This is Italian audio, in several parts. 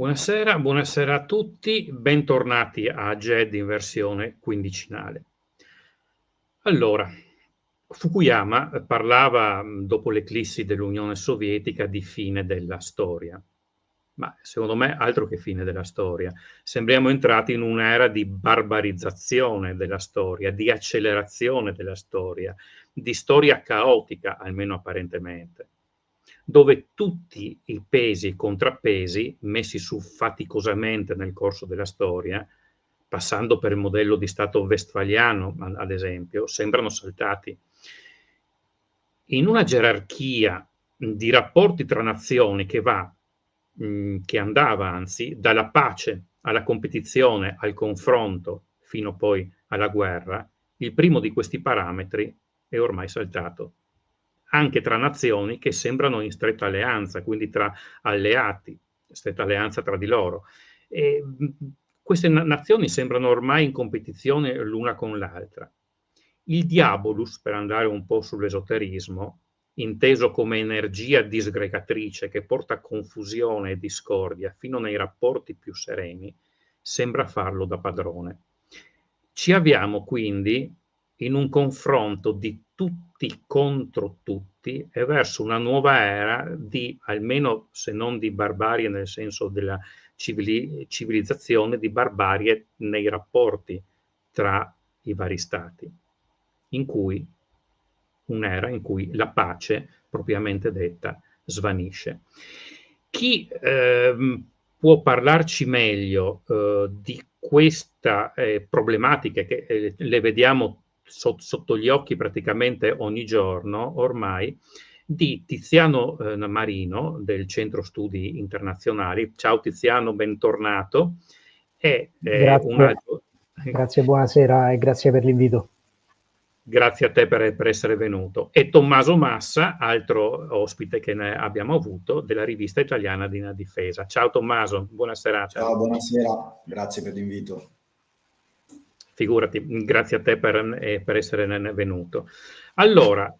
Buonasera, buonasera a tutti, bentornati a GED in versione quindicinale. Allora, Fukuyama parlava, dopo l'eclissi dell'Unione Sovietica, di fine della storia. Ma secondo me altro che fine della storia. Sembriamo entrati in un'era di barbarizzazione della storia, di accelerazione della storia, di storia caotica, almeno apparentemente, dove tutti i pesi e contrappesi messi su faticosamente nel corso della storia, passando per il modello di Stato westfaliano, ad esempio, sembrano saltati. In una gerarchia di rapporti tra nazioni che andava anzi dalla pace alla competizione, al confronto, fino poi alla guerra, il primo di questi parametri è ormai saltato, anche tra nazioni che sembrano in stretta alleanza, quindi tra alleati, stretta alleanza tra di loro. E, queste nazioni sembrano ormai in competizione l'una con l'altra. Il diabolus, per andare un po' sull'esoterismo, inteso come energia disgregatrice che porta confusione e discordia fino nei rapporti più sereni, sembra farlo da padrone. Ci avviamo quindi in un confronto di tutti contro tutti e verso una nuova era di, almeno se non di barbarie nel senso della civilizzazione, di barbarie nei rapporti tra i vari stati, in cui un'era in cui la pace, propriamente detta, svanisce. Chi può parlarci meglio di questa problematica che le vediamo sotto gli occhi praticamente ogni giorno ormai, di Tiziano Marino del Centro Studi Internazionali. Ciao Tiziano, bentornato. E un altro... Grazie, buonasera e grazie per l'invito. Grazie a te per essere venuto. E Tommaso Massa, altro ospite che ne abbiamo avuto, della Rivista Italiana di Difesa. Ciao Tommaso, buona serata. Ciao, buonasera, grazie per l'invito. Figurati, grazie a te per essere venuto. Allora,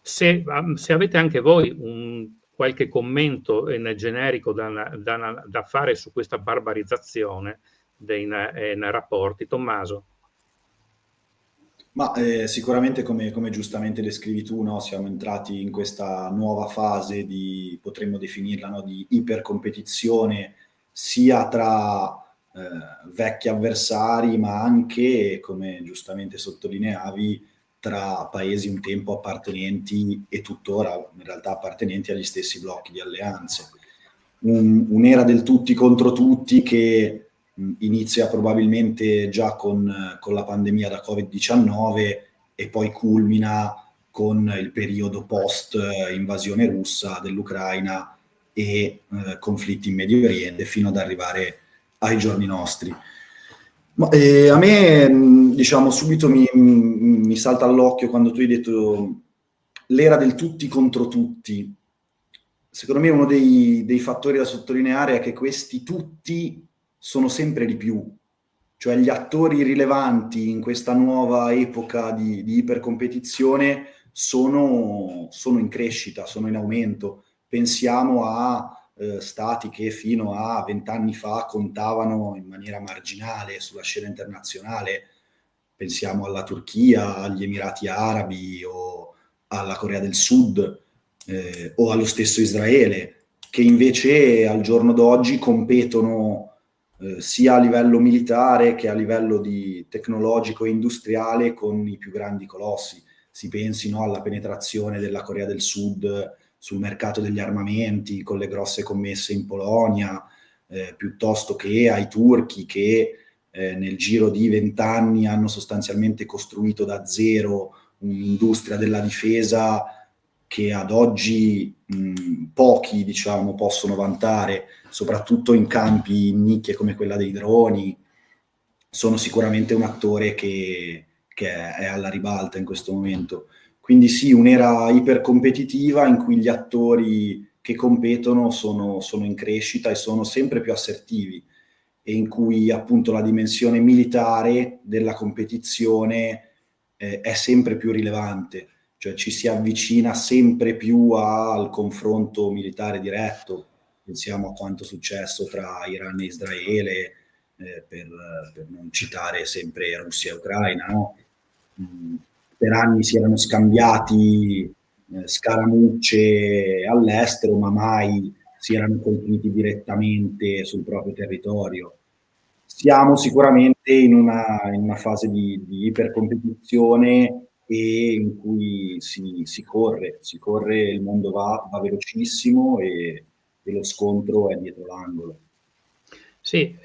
se avete anche voi qualche commento nel generico da fare su questa barbarizzazione nei rapporti, Tommaso. Ma sicuramente come giustamente descrivi tu, no, siamo entrati in questa nuova fase di, potremmo definirla, no, di ipercompetizione sia tra vecchi avversari, ma anche, come giustamente sottolineavi, tra paesi un tempo appartenenti e tuttora in realtà appartenenti agli stessi blocchi di alleanze. Un'era del tutti contro tutti che inizia probabilmente già con la pandemia da Covid-19 e poi culmina con il periodo post invasione russa dell'Ucraina e conflitti in Medio Oriente fino ad arrivare ai giorni nostri. Ma, a me, diciamo, subito mi salta all'occhio quando tu hai detto l'era del tutti contro tutti. Secondo me uno dei fattori da sottolineare è che questi tutti sono sempre di più, cioè gli attori rilevanti in questa nuova epoca di ipercompetizione sono in crescita, sono in aumento. Pensiamo a stati che fino a 20 anni fa contavano in maniera marginale sulla scena internazionale, pensiamo alla Turchia, agli Emirati Arabi o alla Corea del Sud o allo stesso Israele, che invece al giorno d'oggi competono sia a livello militare che a livello di tecnologico e industriale con i più grandi colossi. Si pensi, no, alla penetrazione della Corea del Sud sul mercato degli armamenti con le grosse commesse in Polonia, piuttosto che ai turchi che nel giro di 20 anni hanno sostanzialmente costruito da zero un'industria della difesa che ad oggi pochi, diciamo, possono vantare, soprattutto in campi in nicchie come quella dei droni. Sono sicuramente un attore che è alla ribalta in questo momento. Quindi sì, un'era ipercompetitiva in cui gli attori che competono sono in crescita e sono sempre più assertivi e in cui appunto la dimensione militare della competizione è sempre più rilevante, cioè ci si avvicina sempre più al confronto militare diretto. pensiamo a quanto è successo tra Iran e Israele, per non citare sempre Russia e Ucraina, no? Per anni si erano scambiati scaramucce all'estero, ma mai si erano colpiti direttamente sul proprio territorio. Siamo sicuramente in una fase di ipercompetizione e in cui si corre, il mondo va velocissimo e lo scontro è dietro l'angolo. Sì,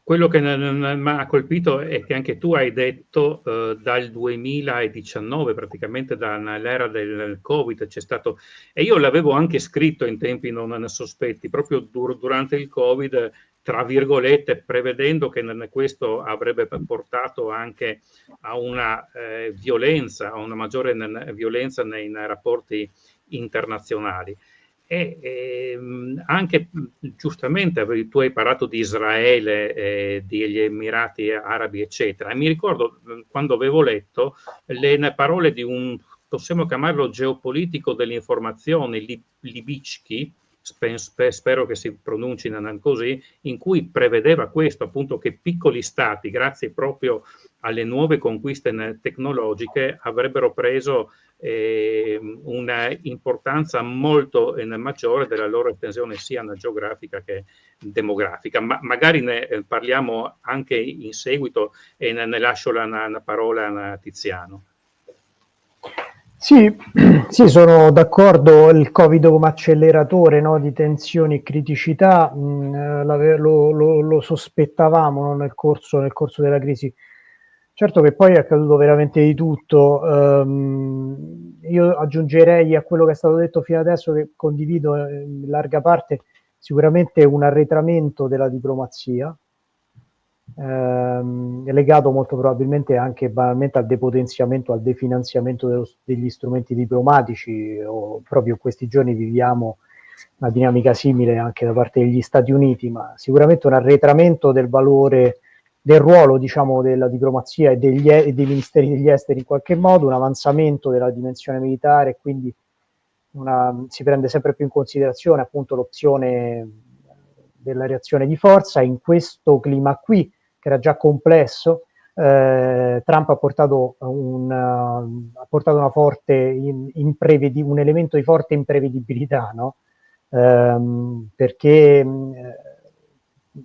quello che mi ha colpito è che anche tu hai detto dal 2019, praticamente dall'era del Covid, c'è stato, e io l'avevo anche scritto in tempi non sospetti, proprio durante il Covid, tra virgolette, prevedendo che questo avrebbe portato anche a una violenza, a una maggiore violenza nei rapporti internazionali. E anche giustamente tu hai parlato di Israele, degli Emirati Arabi, eccetera. E mi ricordo quando avevo letto le parole di un, possiamo chiamarlo geopolitico dell'informazione, Libicki, spero che si pronunci così, in cui prevedeva questo, appunto, che piccoli stati, grazie proprio alle nuove conquiste tecnologiche, avrebbero preso una importanza molto maggiore della loro estensione sia geografica che demografica. Ma magari ne parliamo anche in seguito e ne lascio la parola a Tiziano. Sì, sì, sono d'accordo. Il Covid come acceleratore, no, di tensioni e criticità lo sospettavamo, no, nel corso della crisi. Certo che poi è accaduto veramente di tutto. Io aggiungerei a quello che è stato detto fino adesso, che condivido in larga parte, sicuramente un arretramento della diplomazia, legato molto probabilmente anche banalmente al depotenziamento, al definanziamento degli strumenti diplomatici. Proprio in questi giorni viviamo una dinamica simile anche da parte degli Stati Uniti, ma sicuramente un arretramento del valore del ruolo, diciamo, della diplomazia e dei ministeri degli esteri in qualche modo, un avanzamento della dimensione militare, e quindi si prende sempre più in considerazione appunto l'opzione della reazione di forza. In questo clima qui, che era già complesso, Trump ha portato una forte un elemento di forte imprevedibilità, no? Perché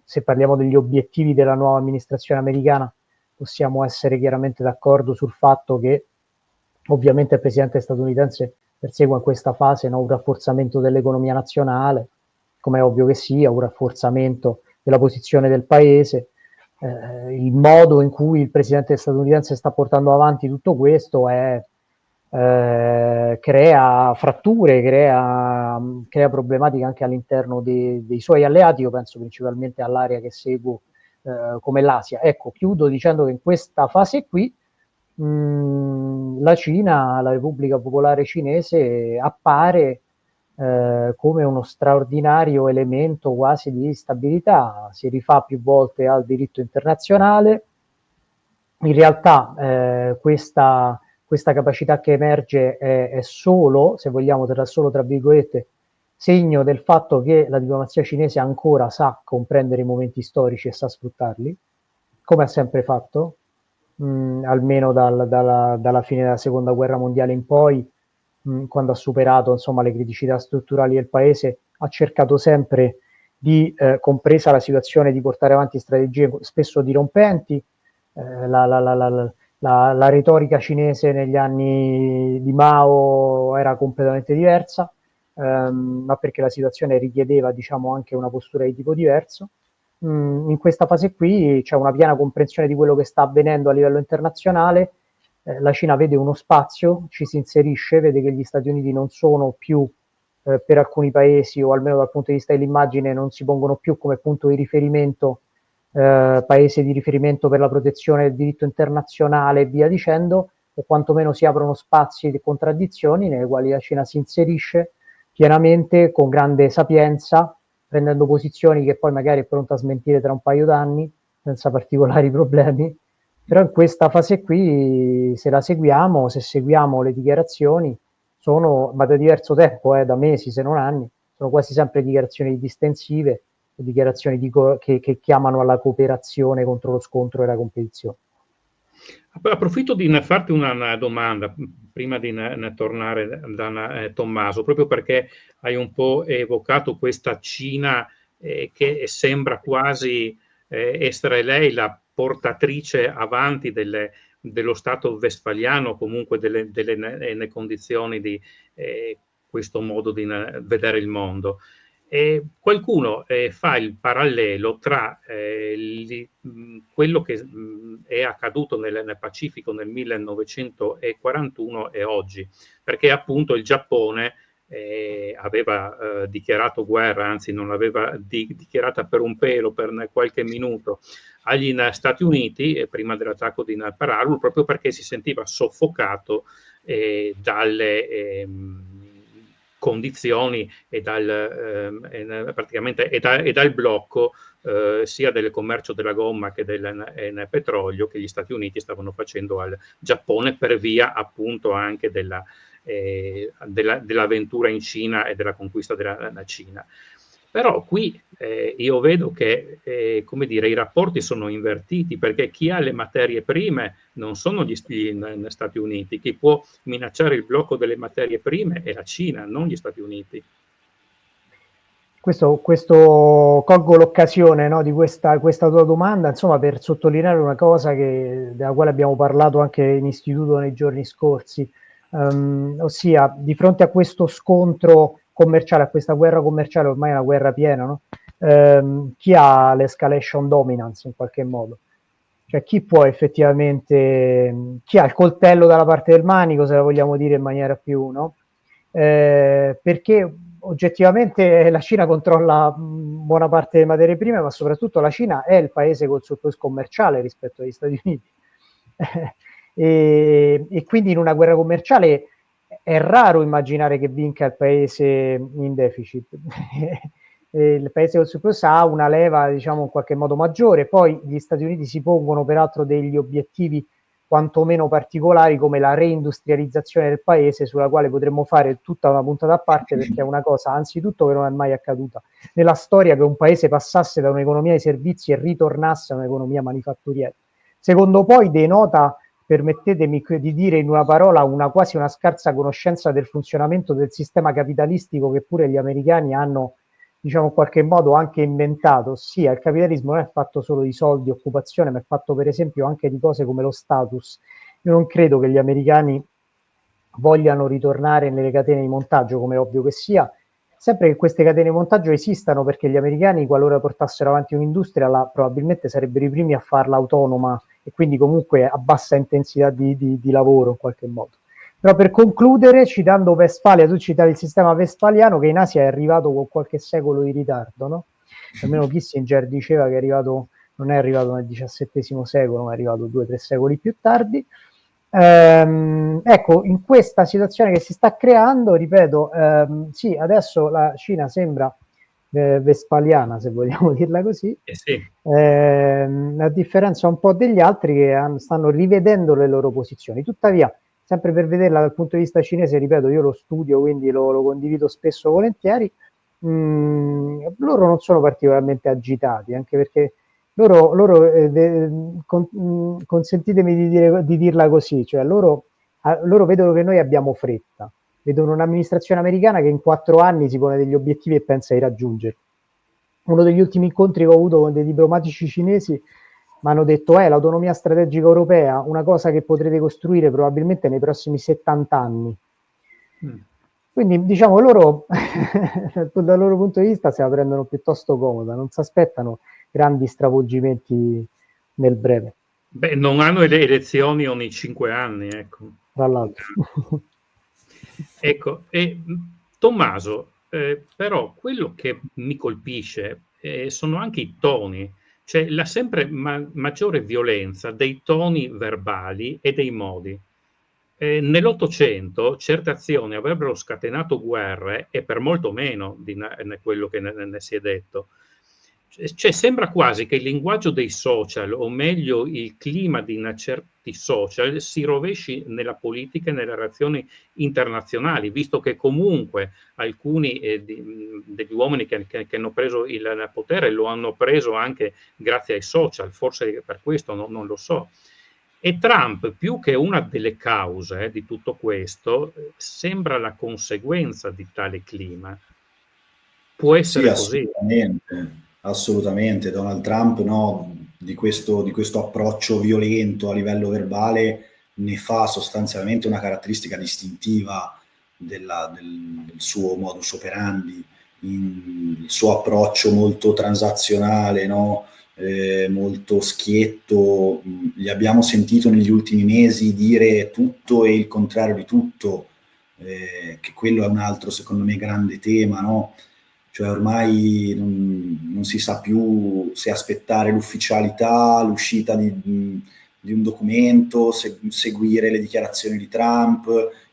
se parliamo degli obiettivi della nuova amministrazione americana, possiamo essere chiaramente d'accordo sul fatto che ovviamente il presidente statunitense persegue in questa fase, no, un rafforzamento dell'economia nazionale, come è ovvio che sia, un rafforzamento della posizione del paese. Il modo in cui il presidente statunitense sta portando avanti tutto questo crea fratture, crea problematiche anche all'interno dei suoi alleati. Io penso principalmente all'area che seguo, come l'Asia. Ecco, chiudo dicendo che in questa fase qui la Cina, la Repubblica Popolare Cinese, appare come uno straordinario elemento quasi di stabilità. Si rifà più volte al diritto internazionale. In realtà questa capacità che emerge è solo, se vogliamo, solo tra virgolette, segno del fatto che la diplomazia cinese ancora sa comprendere i momenti storici e sa sfruttarli, come ha sempre fatto, almeno dalla fine della seconda guerra mondiale in poi, quando ha superato, insomma, le criticità strutturali del paese, ha cercato sempre di, compresa la situazione, di portare avanti strategie spesso dirompenti. La retorica cinese negli anni di Mao era completamente diversa, ma perché la situazione richiedeva, diciamo, anche una postura di tipo diverso. In questa fase qui c'è una piena comprensione di quello che sta avvenendo a livello internazionale. La Cina vede uno spazio, ci si inserisce, vede che gli Stati Uniti non sono più, per alcuni paesi, o almeno dal punto di vista dell'immagine, non si pongono più come punto di riferimento, paese di riferimento per la protezione del diritto internazionale e via dicendo, o quantomeno si aprono spazi di contraddizioni nelle quali la Cina si inserisce pienamente, con grande sapienza, prendendo posizioni che poi magari è pronta a smentire tra un paio d'anni senza particolari problemi. Però in questa fase qui, se la seguiamo, se seguiamo le dichiarazioni, sono, ma da diverso tempo, da mesi se non anni, sono quasi sempre dichiarazioni distensive, dichiarazioni che chiamano alla cooperazione contro lo scontro e la competizione. Approfitto di farti una domanda prima di tornare da Tommaso, proprio perché hai un po' evocato questa Cina che sembra quasi essere lei la portatrice avanti dello Stato westfaliano, comunque delle condizioni di questo modo di vedere il mondo. Qualcuno fa il parallelo tra quello che è accaduto nel Pacifico nel 1941 e oggi, perché appunto il Giappone aveva dichiarato guerra, anzi non l'aveva dichiarata per un pelo, per qualche minuto, agli Stati Uniti prima dell'attacco di Pearl Harbor, proprio perché si sentiva soffocato dalle condizioni e dal blocco sia del commercio della gomma che del petrolio che gli Stati Uniti stavano facendo al Giappone per via appunto anche dell'avventura in Cina e della conquista della Cina. Però qui io vedo che come dire, i rapporti sono invertiti, perché chi ha le materie prime non sono gli Stati Uniti, chi può minacciare il blocco delle materie prime è la Cina, non gli Stati Uniti. Questo colgo l'occasione, no, di questa tua domanda, insomma, per sottolineare una cosa della quale abbiamo parlato anche in istituto nei giorni scorsi, ossia di fronte a questo scontro commerciale, a questa guerra commerciale, ormai è una guerra piena, no? Chi ha l'escalation dominance in qualche modo? Cioè chi può effettivamente, chi ha il coltello dalla parte del manico, se la vogliamo dire in maniera più, no? Perché oggettivamente la Cina controlla buona parte delle materie prime, ma soprattutto la Cina è il paese col surplus commerciale rispetto agli Stati Uniti. E quindi in una guerra commerciale è raro immaginare che vinca il paese in deficit. Il paese col surplus ha una leva, diciamo, in qualche modo maggiore. Poi gli Stati Uniti si pongono peraltro degli obiettivi quantomeno particolari, come la reindustrializzazione del paese, sulla quale potremmo fare tutta una puntata a parte, perché è una cosa anzitutto che non è mai accaduta nella storia, che un paese passasse da un'economia di servizi e ritornasse a un'economia manifatturiera. Secondo poi denota, permettetemi di dire in una parola, quasi una scarsa conoscenza del funzionamento del sistema capitalistico che pure gli americani hanno, diciamo, in qualche modo anche inventato, ossia il capitalismo non è fatto solo di soldi, occupazione, ma è fatto per esempio anche di cose come lo status. Io non credo che gli americani vogliano ritornare nelle catene di montaggio, come è ovvio che sia, sempre che queste catene di montaggio esistano, perché gli americani, qualora portassero avanti un'industria, probabilmente sarebbero i primi a farla autonoma e quindi comunque a bassa intensità di lavoro in qualche modo. Però per concludere, citando Westfalia, tu citavi il sistema westfaliano che in Asia è arrivato con qualche secolo di ritardo, no? Almeno Kissinger diceva che non è arrivato nel XVII secolo, ma è arrivato 2 o 3 secoli più tardi. Ecco, in questa situazione che si sta creando, ripeto, sì, adesso la Cina sembra westfaliana, se vogliamo dirla così, sì. A differenza un po' degli altri che stanno rivedendo le loro posizioni. Tuttavia, sempre per vederla dal punto di vista cinese, ripeto, io lo studio, quindi lo condivido spesso volentieri, loro non sono particolarmente agitati, anche perché loro consentitemi di dirla così, cioè loro vedono che noi abbiamo fretta, vedono un'amministrazione americana che in 4 anni si pone degli obiettivi e pensa di raggiungerli. Uno degli ultimi incontri che ho avuto con dei diplomatici cinesi mi hanno detto l'autonomia strategica europea, una cosa che potrete costruire probabilmente nei prossimi 70 anni. Quindi diciamo loro dal loro punto di vista se la prendono piuttosto comoda, non si aspettano grandi stravolgimenti nel breve. Beh, non hanno le elezioni ogni 5 anni, ecco. Tra l'altro. Ecco, Tommaso, però quello che mi colpisce sono anche i toni, cioè la sempre maggiore violenza dei toni verbali e dei modi. Nell'Ottocento certe azioni avrebbero scatenato guerre e per molto meno di quello che ne si è detto. Cioè, sembra quasi che il linguaggio dei social, o meglio il clima di certi social, si rovesci nella politica e nelle relazioni internazionali, visto che comunque alcuni degli uomini che hanno preso il potere lo hanno preso anche grazie ai social, forse per questo, non lo so. E Trump, più che una delle cause di tutto questo, sembra la conseguenza di tale clima. Può Sì, essere così. assolutamente, assolutamente. Donald Trump, no, di questo approccio violento a livello verbale ne fa sostanzialmente una caratteristica distintiva del suo modus operandi, il suo approccio molto transazionale, no? Molto schietto. Gli abbiamo sentito negli ultimi mesi dire tutto e il contrario di tutto, che quello è un altro, secondo me, grande tema, no? Cioè ormai non si sa più se aspettare l'ufficialità, l'uscita di un documento, seguire le dichiarazioni di Trump.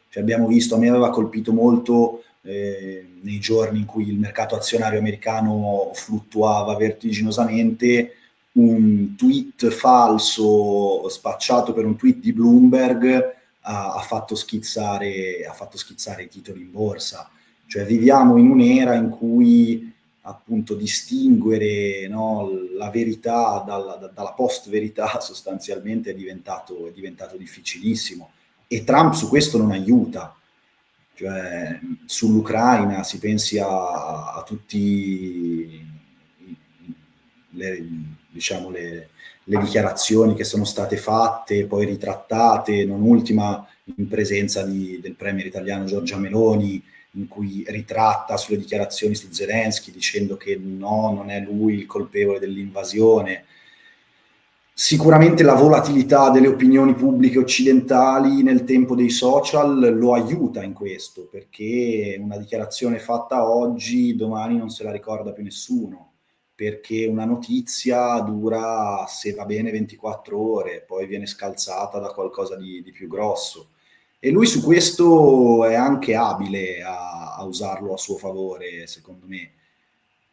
Cioè abbiamo visto, a me aveva colpito molto nei giorni in cui il mercato azionario americano fluttuava vertiginosamente, un tweet falso spacciato per un tweet di Bloomberg ha fatto schizzare i titoli in borsa. Cioè viviamo in un'era in cui appunto distinguere, no, la verità dalla post-verità sostanzialmente è diventato difficilissimo, e Trump su questo non aiuta. Cioè, sull'Ucraina si pensi a tutti diciamo le dichiarazioni che sono state fatte, poi ritrattate, non ultima in presenza del premier italiano Giorgia Meloni, in cui ritratta sulle dichiarazioni su Zelensky dicendo che no, non è lui il colpevole dell'invasione. Sicuramente la volatilità delle opinioni pubbliche occidentali nel tempo dei social lo aiuta in questo, perché una dichiarazione fatta oggi, domani non se la ricorda più nessuno, perché una notizia dura, se va bene, 24 ore, poi viene scalzata da qualcosa di più grosso. E lui su questo è anche abile a usarlo a suo favore, secondo me.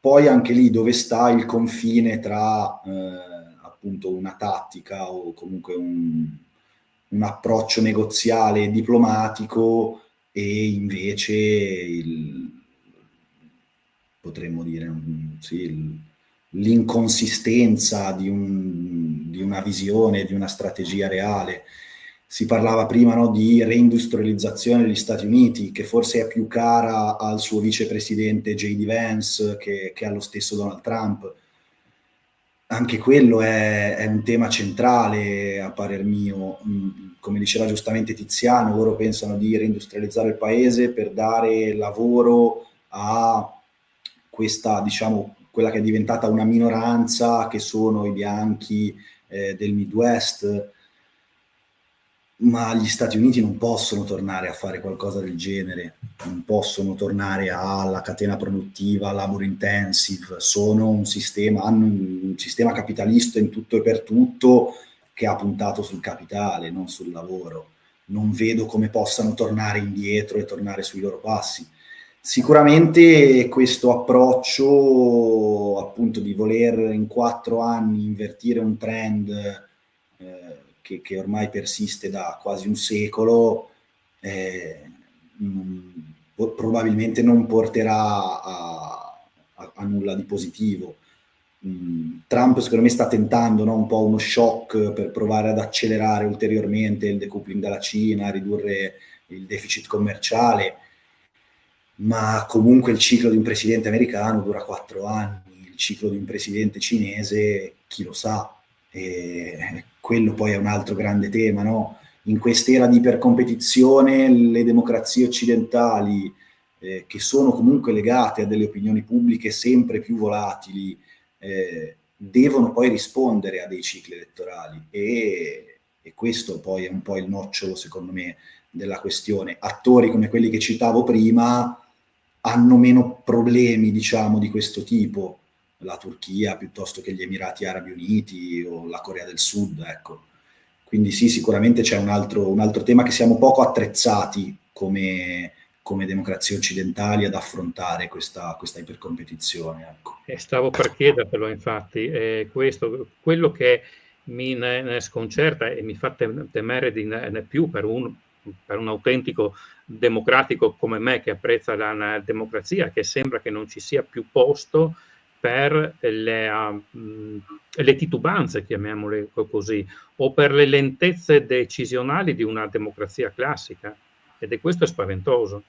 Poi anche lì dove sta il confine tra appunto una tattica o comunque un approccio negoziale e diplomatico, e invece potremmo dire sì, l'inconsistenza di una visione, di una strategia reale. Si parlava prima, no, di reindustrializzazione degli Stati Uniti, che forse è più cara al suo vicepresidente J.D. Vance che allo stesso Donald Trump. Anche quello è un tema centrale a parer mio. Come diceva giustamente Tiziano, loro pensano di reindustrializzare il paese per dare lavoro a questa, diciamo, quella che è diventata una minoranza, che sono i bianchi del Midwest. Ma gli Stati Uniti non possono tornare a fare qualcosa del genere, non possono tornare alla catena produttiva, labor intensive. Sono un sistema, hanno un sistema capitalista in tutto e per tutto, che ha puntato sul capitale, non sul lavoro. Non vedo come possano tornare indietro e tornare sui loro passi. Sicuramente questo approccio, appunto, di voler in 4 anni invertire un trend che ormai persiste da quasi un secolo, probabilmente non porterà a nulla di positivo. Trump secondo me sta tentando, no, un po' uno shock per provare ad accelerare ulteriormente il decoupling dalla Cina, ridurre il deficit commerciale, ma comunque il ciclo di un presidente americano dura 4 anni, il ciclo di un presidente cinese chi lo sa. E quello poi è un altro grande tema, no? In quest'era di ipercompetizione le democrazie occidentali, che sono comunque legate a delle opinioni pubbliche sempre più volatili, devono poi rispondere a dei cicli elettorali, e questo poi è un po' il nocciolo, secondo me, della questione. Attori come quelli che citavo prima hanno meno problemi, diciamo, di questo tipo, la Turchia piuttosto che gli Emirati Arabi Uniti o la Corea del Sud, ecco. Quindi sì, sicuramente c'è un altro tema, che siamo poco attrezzati come come democrazie occidentali ad affrontare questa ipercompetizione. Ecco. E stavo per chiedertelo, infatti, quello che mi ne sconcerta e mi fa temere di ne più per un autentico democratico come me che apprezza la democrazia, che sembra che non ci sia più posto per le titubanze, chiamiamole così, o per le lentezze decisionali di una democrazia classica, ed è questo spaventoso.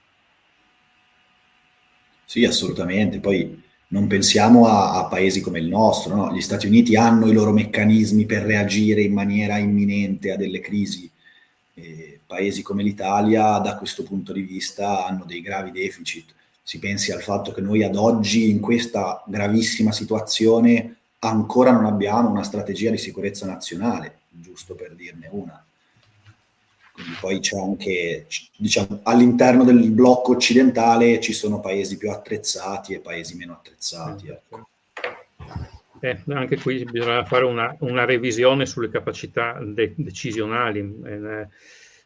Sì, assolutamente. Poi non pensiamo a paesi come il nostro, no? Gli Stati Uniti hanno i loro meccanismi per reagire in maniera imminente a delle crisi. Paesi come l'Italia, da questo punto di vista, hanno dei gravi deficit. Si pensi al fatto che noi ad oggi, in questa gravissima situazione, ancora non abbiamo una strategia di sicurezza nazionale, giusto per dirne una. Quindi poi c'è anche, diciamo, all'interno del blocco occidentale ci sono paesi più attrezzati e paesi meno attrezzati. Ecco. Anche qui bisogna fare una revisione sulle capacità decisionali,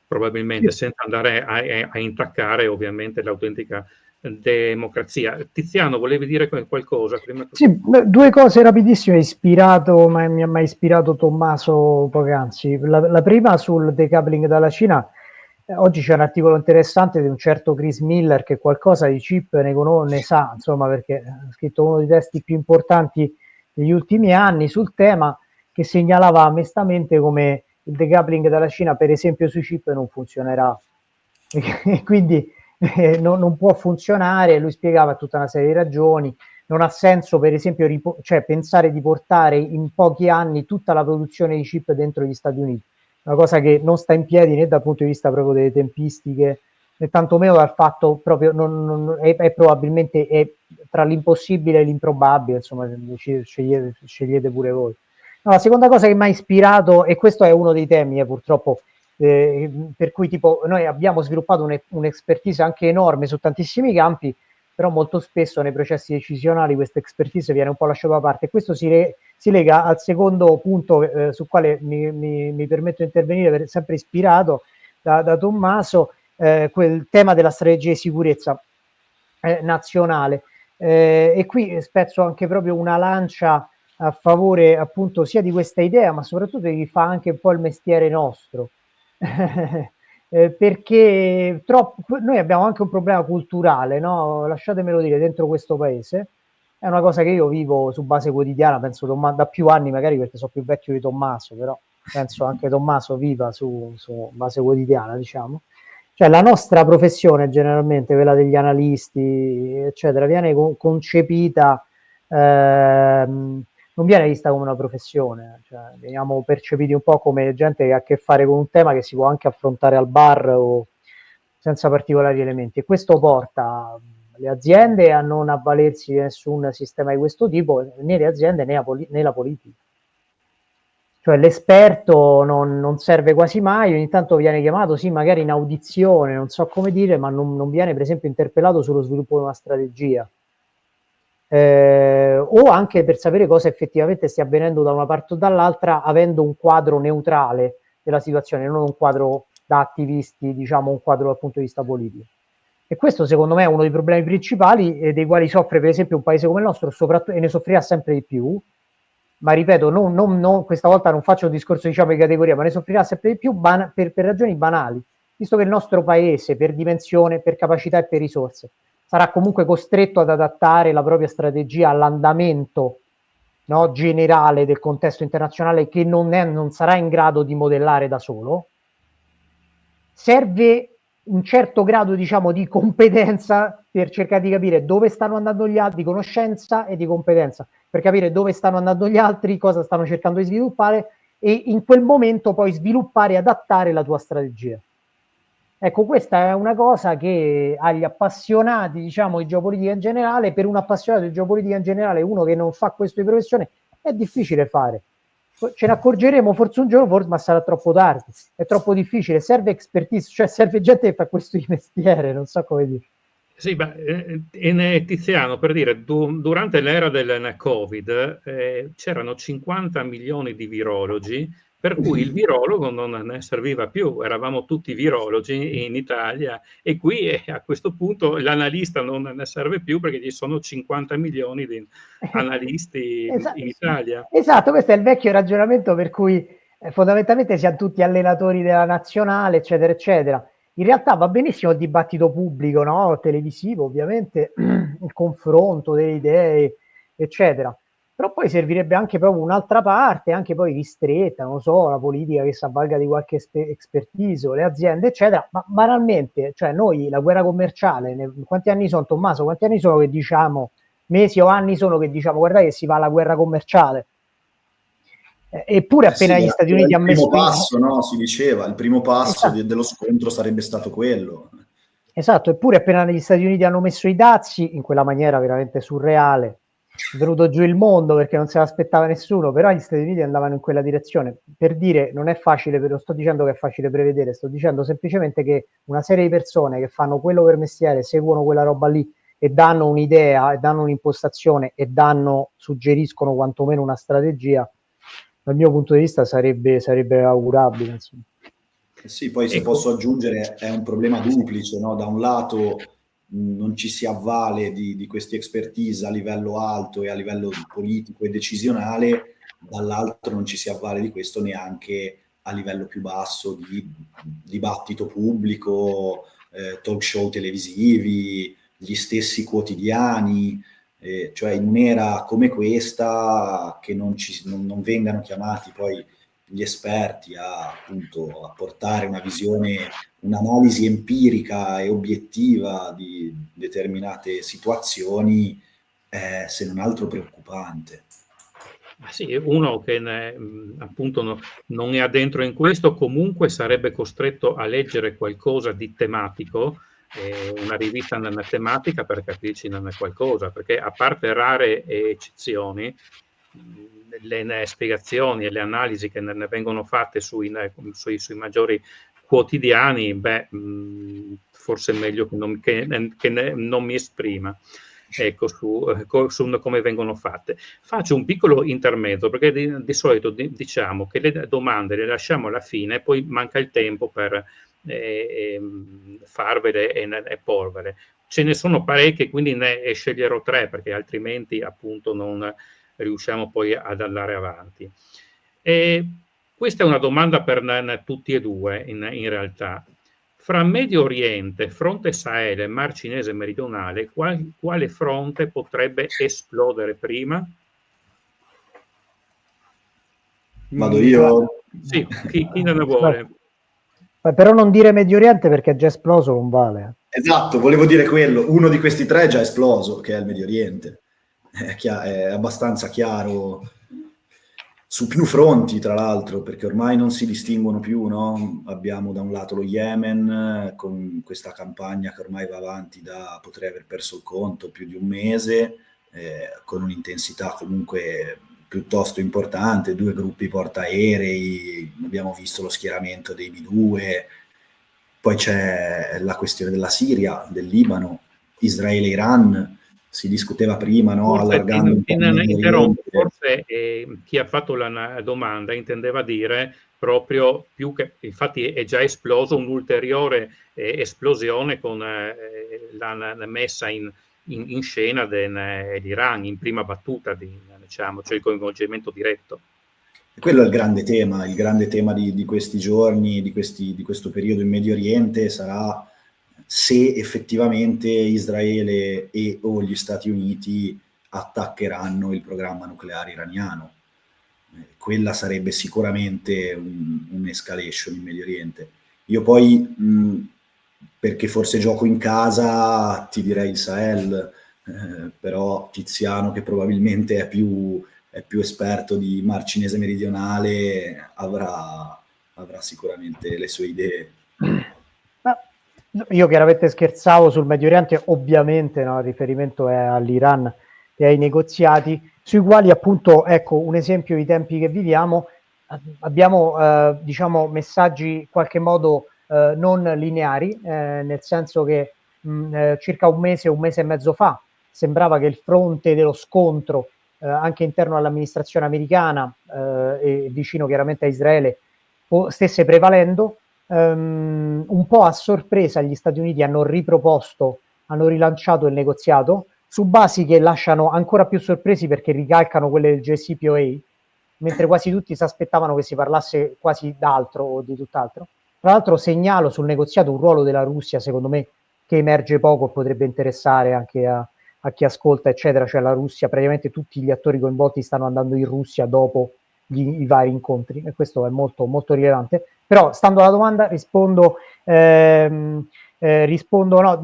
probabilmente, senza andare a intaccare ovviamente l'autentica democrazia. Tiziano, volevi dire qualcosa? Sì, due cose rapidissime, mi ha mai ispirato Tommaso poc'anzi. La prima sul decoupling dalla Cina. Oggi c'è un articolo interessante di un certo Chris Miller che qualcosa di chip ne sa, insomma, perché ha scritto uno dei testi più importanti degli ultimi anni sul tema, che segnalava mestamente come il decoupling dalla Cina, per esempio, sui chip non funzionerà. E quindi non può funzionare. Lui spiegava tutta una serie di ragioni. Non ha senso, per esempio, pensare di portare in pochi anni tutta la produzione di chip dentro gli Stati Uniti, una cosa che non sta in piedi né dal punto di vista proprio delle tempistiche, né tantomeno dal fatto proprio è probabilmente tra l'impossibile e l'improbabile, insomma, scegliete pure voi. No, la seconda cosa che mi ha ispirato, e questo è uno dei temi purtroppo, per cui tipo noi abbiamo sviluppato un'expertise anche enorme su tantissimi campi, però molto spesso nei processi decisionali questa expertise viene un po' lasciata da parte. Questo si lega al secondo punto sul quale mi permetto di intervenire, sempre ispirato da Tommaso, quel tema della strategia di sicurezza nazionale. E qui spezzo anche proprio una lancia a favore appunto sia di questa idea, ma soprattutto di chi fa anche un po' il mestiere nostro. Perché noi abbiamo anche un problema culturale, no? Lasciatemelo dire, dentro questo paese è una cosa che io vivo su base quotidiana, penso da più anni, magari perché sono più vecchio di Tommaso, però penso anche Tommaso viva su base quotidiana, diciamo. Cioè la nostra professione generalmente, quella degli analisti eccetera, viene concepita non viene vista come una professione, cioè veniamo percepiti un po' come gente che ha a che fare con un tema che si può anche affrontare al bar o senza particolari elementi, e questo porta le aziende a non avvalersi di nessun sistema di questo tipo, né le aziende né la politica. Cioè l'esperto non serve quasi mai, ogni tanto viene chiamato, sì, magari in audizione, non so come dire, ma non viene per esempio interpellato sullo sviluppo di una strategia. O anche per sapere cosa effettivamente stia avvenendo da una parte o dall'altra, avendo un quadro neutrale della situazione, non un quadro da attivisti, diciamo un quadro dal punto di vista politico. E questo secondo me è uno dei problemi principali dei quali soffre per esempio un paese come il nostro, soprattutto, e ne soffrirà sempre di più, ma ripeto, questa volta non faccio un discorso diciamo di categoria, ma ne soffrirà sempre di più per ragioni banali, visto che il nostro paese per dimensione, per capacità e per risorse sarà comunque costretto ad adattare la propria strategia all'andamento, no, generale del contesto internazionale che non sarà in grado di modellare da solo. Serve un certo grado, diciamo, di competenza per cercare di capire dove stanno andando gli altri, di conoscenza e di competenza, per capire dove stanno andando gli altri, cosa stanno cercando di sviluppare, e in quel momento poi sviluppare e adattare la tua strategia. Ecco, questa è una cosa che agli appassionati, diciamo, di geopolitica in generale, per un appassionato di geopolitica in generale, uno che non fa questo di professione, è difficile fare. Ce ne accorgeremo forse un giorno, ma sarà troppo tardi, è troppo difficile, serve expertise, cioè serve gente che fa questo di mestiere, non so come dire. Sì, Tiziano, per dire, durante l'era del Covid c'erano 50 milioni di virologi per cui il virologo non ne serviva più, eravamo tutti virologi in Italia, e qui a questo punto l'analista non ne serve più perché ci sono 50 milioni di analisti in Italia. Esatto, questo è il vecchio ragionamento per cui fondamentalmente siamo tutti allenatori della nazionale, eccetera, eccetera. In realtà va benissimo il dibattito pubblico, no? Televisivo, ovviamente, il confronto delle idee, eccetera. Però poi servirebbe anche proprio un'altra parte, anche poi ristretta, non so, la politica che si avvalga di qualche expertise, le aziende, eccetera. Ma banalmente, cioè noi, la guerra commerciale, quanti anni sono, Tommaso? Quanti anni sono che diciamo, mesi o anni sono che diciamo, guardate che si va alla guerra commerciale? Eppure appena sì, gli Stati Uniti hanno messo... Il primo passo, no? Si diceva, il primo passo esatto. dello scontro sarebbe stato quello. Esatto, eppure appena gli Stati Uniti hanno messo i dazi, in quella maniera veramente surreale, è venuto giù il mondo perché non se l'aspettava nessuno, però gli Stati Uniti andavano in quella direzione. Per dire, non è facile, non sto dicendo che è facile prevedere, sto dicendo semplicemente che una serie di persone che fanno quello per mestiere, seguono quella roba lì e danno un'idea, e danno un'impostazione e suggeriscono quantomeno una strategia, dal mio punto di vista sarebbe augurabile, insomma. Sì, poi se posso aggiungere, è un problema duplice, no? Da un lato non ci si avvale di queste expertise a livello alto e a livello politico e decisionale, dall'altro non ci si avvale di questo neanche a livello più basso di dibattito pubblico, talk show televisivi, gli stessi quotidiani, cioè in un'era come questa che non vengano chiamati poi gli esperti appunto a portare una visione, un'analisi empirica e obiettiva di determinate situazioni è se non altro preoccupante. Sì, uno che appunto non è addentro in questo comunque sarebbe costretto a leggere qualcosa di tematico, una rivista nella tematica per capirci qualcosa, perché a parte rare eccezioni, le spiegazioni e le analisi che ne vengono fatte sui maggiori quotidiani, forse è meglio che non mi esprima, ecco, su come vengono fatte. Faccio un piccolo intermezzo, perché di solito diciamo che le domande le lasciamo alla fine e poi manca il tempo per farvele e porvele. Ce ne sono parecchie, quindi ne sceglierò 3, perché altrimenti appunto non riusciamo poi ad andare avanti. Questa è una domanda per tutti e due, in realtà. Fra Medio Oriente, fronte Sahel e Mar Cinese meridionale, quale fronte potrebbe esplodere prima? Vado io? Sì, chi ne vuole? Però non dire Medio Oriente perché è già esploso, non vale. Esatto, volevo dire quello. Uno di questi 3 è già esploso, che è il Medio Oriente. È abbastanza chiaro su più fronti, tra l'altro, perché ormai non si distinguono più, no? Abbiamo da un lato lo Yemen, con questa campagna che ormai va avanti da, potrei aver perso il conto, più di un mese, con un'intensità comunque piuttosto importante, 2 gruppi portaerei, abbiamo visto lo schieramento dei B2, poi c'è la questione della Siria, del Libano, Israele-Iran, si discuteva prima, no? Forse, allargando un po' forse chi ha fatto la domanda intendeva dire proprio più che, infatti è già esploso, un'ulteriore esplosione con la messa in scena dell'Iran in prima battuta, diciamo, cioè il coinvolgimento diretto. Quello è il grande tema di questi giorni, di questo periodo in Medio Oriente sarà se effettivamente Israele o gli Stati Uniti attaccheranno il programma nucleare iraniano. Quella sarebbe sicuramente un'escalation in Medio Oriente. Io poi, perché forse gioco in casa, ti direi il Sahel, però Tiziano, che probabilmente è più esperto di Mar Cinese meridionale, avrà sicuramente le sue idee. Io chiaramente scherzavo sul Medio Oriente, ovviamente no, il riferimento è all'Iran e ai negoziati, sui quali appunto, ecco, un esempio dei tempi che viviamo, abbiamo diciamo messaggi in qualche modo non lineari, nel senso che circa un mese e mezzo fa sembrava che il fronte dello scontro anche interno all'amministrazione americana e vicino chiaramente a Israele stesse prevalendo. Un po' a sorpresa gli Stati Uniti hanno rilanciato il negoziato su basi che lasciano ancora più sorpresi perché ricalcano quelle del JCPOA, mentre quasi tutti si aspettavano che si parlasse quasi d'altro o di tutt'altro. Tra l'altro segnalo sul negoziato un ruolo della Russia, secondo me, che emerge poco e potrebbe interessare anche a chi ascolta, eccetera. Cioè la Russia, praticamente tutti gli attori coinvolti stanno andando in Russia dopo i vari incontri, e questo è molto, molto rilevante. Però, stando alla domanda, rispondo no,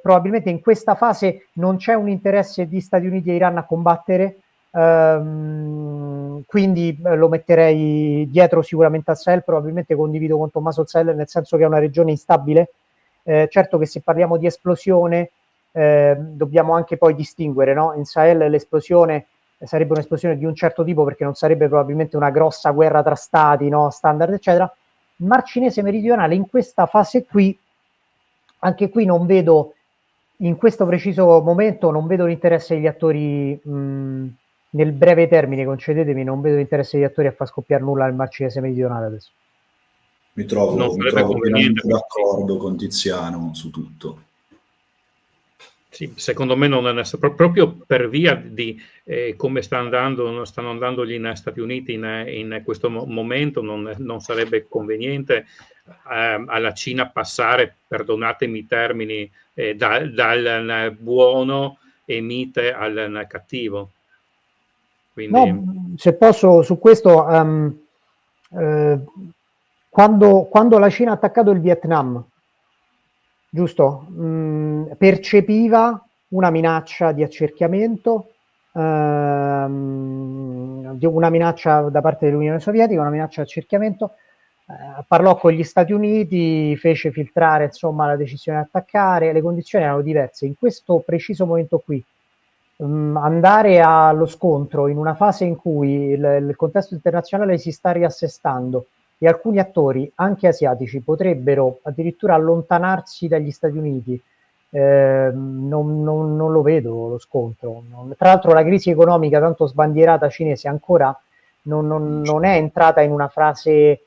probabilmente in questa fase non c'è un interesse di Stati Uniti e Iran a combattere, quindi lo metterei dietro sicuramente al Sahel. Probabilmente condivido con Tommaso il Sahel, nel senso che è una regione instabile. Certo che se parliamo di esplosione dobbiamo anche poi distinguere, no? In Sahel l'esplosione sarebbe un'esplosione di un certo tipo, perché non sarebbe probabilmente una grossa guerra tra stati, no? Standard eccetera. Il Mar Cinese meridionale in questa fase qui, anche qui non vedo, in questo preciso momento non vedo l'interesse degli attori nel breve termine, concedetemi, non vedo l'interesse degli attori a far scoppiare nulla nel Mar Cinese meridionale adesso. Mi trovo pienamente d'accordo con Tiziano su tutto. Sì, secondo me non è proprio per via di come stanno andando gli Stati Uniti in questo momento, non sarebbe conveniente alla Cina passare, perdonatemi i termini, dal buono e mite al cattivo. Quindi... No, se posso su questo, quando la Cina ha attaccato il Vietnam, giusto? Percepiva una minaccia di accerchiamento, una minaccia da parte dell'Unione Sovietica, una minaccia di accerchiamento. Parlò con gli Stati Uniti, fece filtrare insomma la decisione di attaccare. Le condizioni erano diverse. In questo preciso momento qui, andare allo scontro in una fase in cui il contesto internazionale si sta riassestando e alcuni attori, anche asiatici, potrebbero addirittura allontanarsi dagli Stati Uniti, non lo vedo lo scontro. Tra l'altro la crisi economica tanto sbandierata cinese ancora non è entrata in una fase,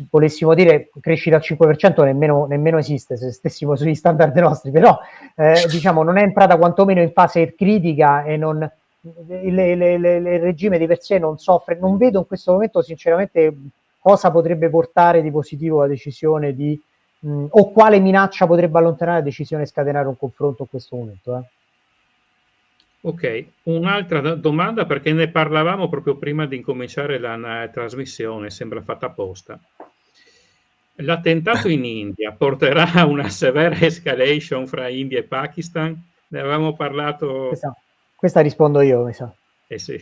volessimo dire crescita al 5%, nemmeno esiste se stessimo sugli standard nostri, però diciamo non è entrata quantomeno in fase critica e non... Il regime di per sé non soffre. Non vedo in questo momento sinceramente cosa potrebbe portare di positivo la decisione di o quale minaccia potrebbe allontanare la decisione e scatenare un confronto in questo momento. Ok, un'altra domanda, perché ne parlavamo proprio prima di incominciare la trasmissione, sembra fatta apposta. L'attentato in India porterà a una severa escalation fra India e Pakistan? Ne avevamo parlato... Questa rispondo io, mi sa. Sì.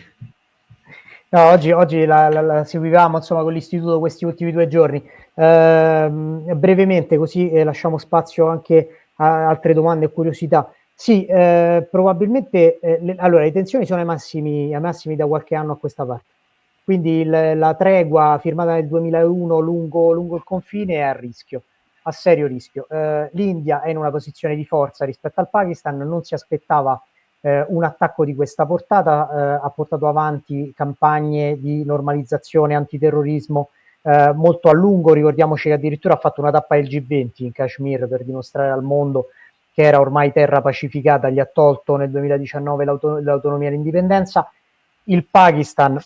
No, oggi la seguivamo insomma con l'istituto questi ultimi 2 giorni. Brevemente, così lasciamo spazio anche a altre domande e curiosità. Sì, probabilmente allora le tensioni sono ai massimi da qualche anno a questa parte. Quindi la tregua firmata nel 2001 lungo il confine è a rischio, a serio rischio. L'India è in una posizione di forza rispetto al Pakistan, non si aspettava un attacco di questa portata, ha portato avanti campagne di normalizzazione antiterrorismo molto a lungo. Ricordiamoci che addirittura ha fatto una tappa del G20 in Kashmir per dimostrare al mondo che era ormai terra pacificata. Gli ha tolto nel 2019 l'autonomia e l'indipendenza. Il Pakistan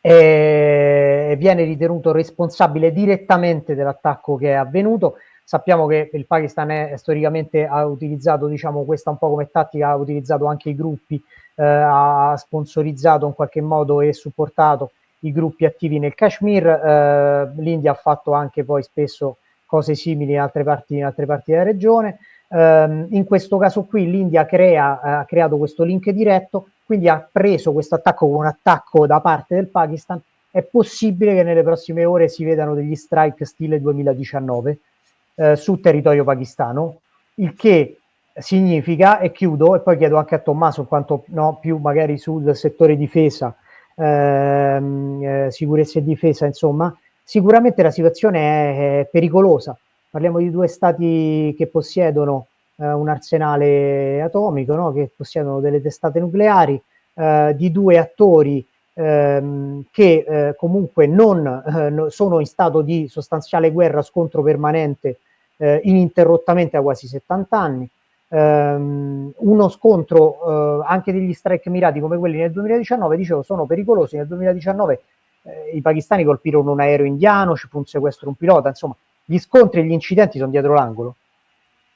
viene ritenuto responsabile direttamente dell'attacco che è avvenuto. Sappiamo che il Pakistan storicamente ha utilizzato, diciamo, questa un po' come tattica, ha utilizzato anche i gruppi, ha sponsorizzato in qualche modo e supportato i gruppi attivi nel Kashmir. L'India ha fatto anche poi spesso cose simili in altre parti della regione. In questo caso qui l'India ha creato questo link diretto, quindi ha preso questo attacco come un attacco da parte del Pakistan. È possibile che nelle prossime ore si vedano degli strike stile 2019 su territorio pakistano, il che significa, e chiudo, e poi chiedo anche a Tommaso quanto no, più magari sul settore difesa, sicurezza e difesa, insomma, sicuramente la situazione è pericolosa. Parliamo di 2 stati che possiedono un arsenale atomico, no? Che possiedono delle testate nucleari. di due attori che comunque non sono in stato di sostanziale guerra, scontro permanente ininterrottamente da quasi 70 anni. Uno scontro anche degli strike mirati come quelli nel 2019, dicevo, sono pericolosi. Nel 2019 i pakistani colpirono un aereo indiano, ci fu un sequestro di un pilota, insomma gli scontri e gli incidenti sono dietro l'angolo.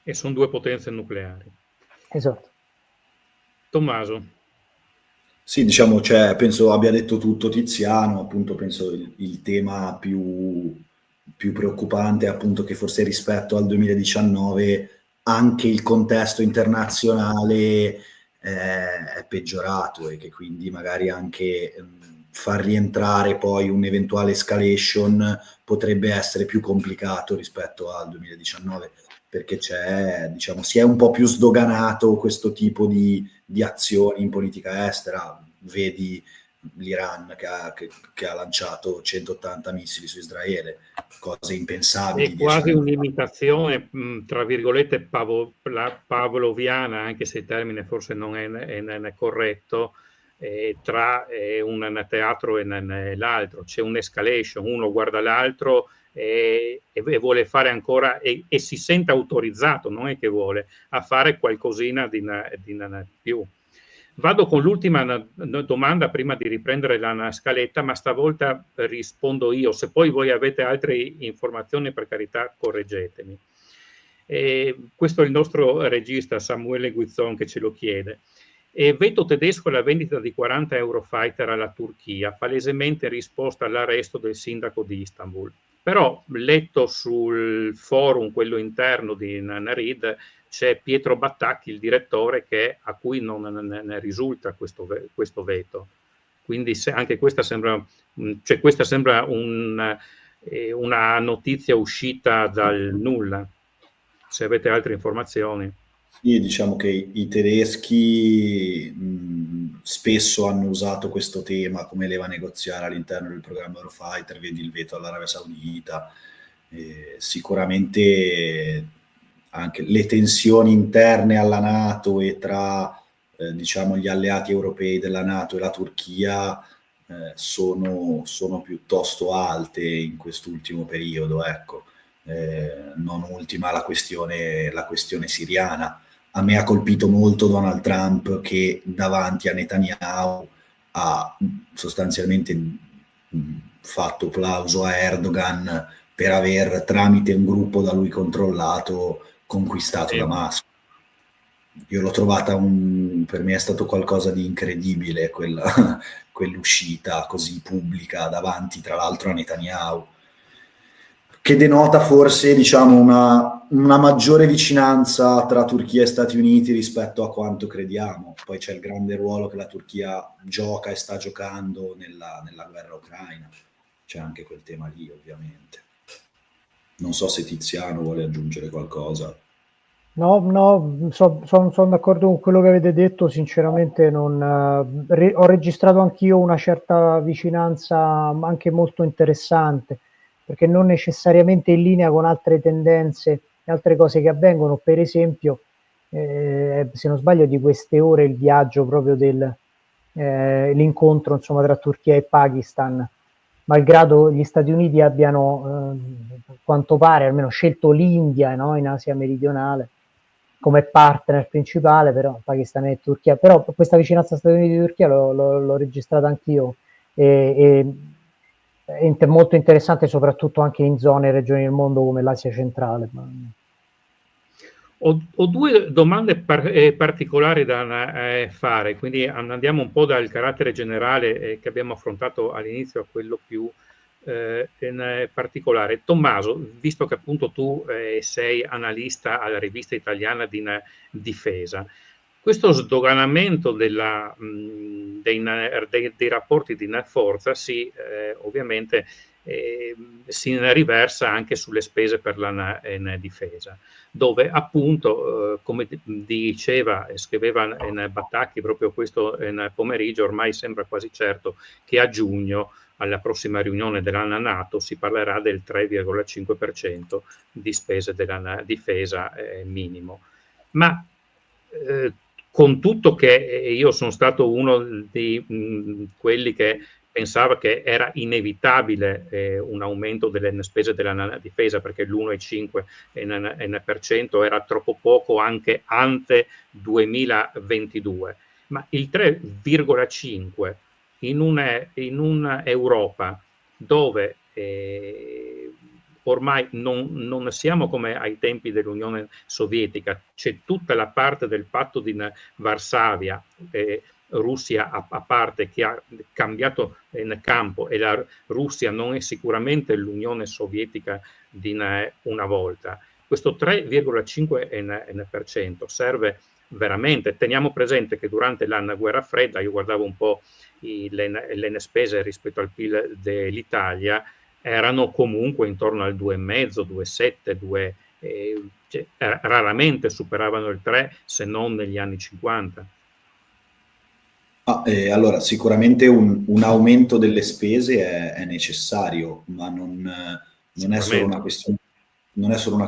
E sono due potenze nucleari. Esatto. Tommaso. Sì, diciamo, cioè, penso abbia detto tutto Tiziano, appunto penso il tema più preoccupante è appunto che forse rispetto al 2019 anche il contesto internazionale è peggiorato e che quindi magari anche far rientrare poi un'eventuale escalation potrebbe essere più complicato rispetto al 2019, perché c'è, diciamo, si è un po' più sdoganato questo tipo di azioni in politica estera. Vedi l'Iran che ha lanciato 180 missili su Israele, cose impensabili. È quasi un'imitazione, tra virgolette, pavloviana, anche se il termine forse non è corretto, tra un teatro e l'altro. C'è un'escalation, uno guarda l'altro e vuole fare ancora, e si sente autorizzato, non è che vuole, a fare qualcosina di più. Vado con l'ultima domanda prima di riprendere la scaletta, ma stavolta rispondo io. Se poi voi avete altre informazioni, per carità, correggetemi. Questo è il nostro regista Samuele Guizzon che ce lo chiede. Veto tedesco alla vendita di 40 Eurofighter alla Turchia, palesemente in risposta all'arresto del sindaco di Istanbul. Però, letto sul forum, quello interno di Narid, c'è Pietro Battacchi, il direttore, a cui non ne risulta questo veto. Quindi anche questa sembra, questa sembra una notizia uscita dal nulla. Se avete altre informazioni. Sì, diciamo che i tedeschi spesso hanno usato questo tema come leva negoziare all'interno del programma Eurofighter, vedi il veto all'Arabia Saudita. Sicuramente anche le tensioni interne alla NATO e tra diciamo gli alleati europei della NATO e la Turchia sono piuttosto alte in quest'ultimo periodo, ecco. Non ultima la questione siriana. A me ha colpito molto Donald Trump che davanti a Netanyahu ha sostanzialmente fatto plauso a Erdogan per aver, tramite un gruppo da lui controllato, conquistato Damasco. Io l'ho trovata per me è stato qualcosa di incredibile quell'uscita così pubblica davanti tra l'altro a Netanyahu, che denota forse, diciamo, una maggiore vicinanza tra Turchia e Stati Uniti rispetto a quanto crediamo. Poi c'è il grande ruolo che la Turchia gioca e sta giocando nella guerra ucraina. C'è anche quel tema lì, ovviamente. Non so se Tiziano vuole aggiungere qualcosa. No, sono d'accordo con quello che avete detto, sinceramente ho registrato anch'io una certa vicinanza anche molto interessante, perché non necessariamente in linea con altre tendenze e altre cose che avvengono. Per esempio, se non sbaglio di queste ore il viaggio proprio l'incontro insomma tra Turchia e Pakistan, malgrado gli Stati Uniti abbiano a quanto pare almeno scelto l'India, no, in Asia meridionale come partner principale, però Pakistan e Turchia, però questa vicinanza Stati Uniti e Turchia l'ho registrata anch'io e è molto interessante, soprattutto anche in zone e regioni del mondo come l'Asia centrale. Ho due domande particolari da fare, quindi andiamo un po' dal carattere generale che abbiamo affrontato all'inizio a quello più in particolare. Tommaso, visto che appunto tu sei analista alla rivista italiana di difesa, questo sdoganamento dei rapporti di forza ovviamente si riversa anche sulle spese per la difesa, dove appunto, come diceva e scriveva in Battacchi proprio questo pomeriggio, ormai sembra quasi certo che a giugno, alla prossima riunione della NATO, si parlerà del 3,5% di spese della difesa minimo. Ma con tutto che io sono stato uno di quelli che pensava che era inevitabile un aumento delle spese della difesa, perché l'1,5% era troppo poco anche ante 2022, ma il 3,5 in un'Europa dove ormai non siamo come ai tempi dell'Unione Sovietica, c'è tutta la parte del patto di Varsavia, Russia a parte, che ha cambiato in campo, e la Russia non è sicuramente l'Unione Sovietica di una volta. Questo 3,5% serve veramente. Teniamo presente che durante la guerra fredda, io guardavo un po' le spese rispetto al PIL dell'Italia, erano comunque intorno al 2,5, 2,7, 2, cioè, raramente superavano il 3, se non negli anni 50. Allora, sicuramente un aumento delle spese è necessario, ma non è solo una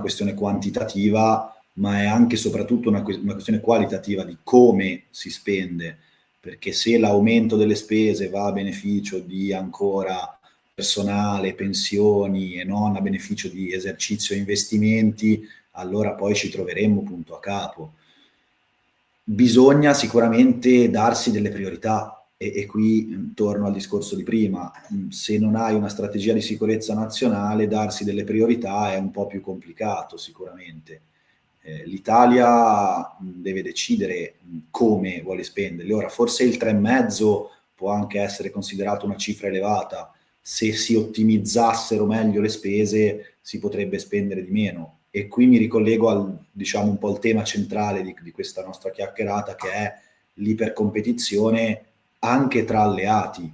questione quantitativa, ma è anche e soprattutto una questione qualitativa di come si spende, perché se l'aumento delle spese va a beneficio di ancora personale, pensioni e non a beneficio di esercizio e investimenti, allora poi ci troveremmo punto a capo. Bisogna sicuramente darsi delle priorità e qui torno al discorso di prima. Se non hai una strategia di sicurezza nazionale, darsi delle priorità è un po' più complicato sicuramente. L'Italia deve decidere come vuole spenderle. Ora, forse il 3,5 può anche essere considerato una cifra elevata. Se si ottimizzassero meglio le spese, si potrebbe spendere di meno. E qui mi ricollego al, diciamo, un po' il tema centrale di questa nostra chiacchierata, che è l'ipercompetizione anche tra alleati.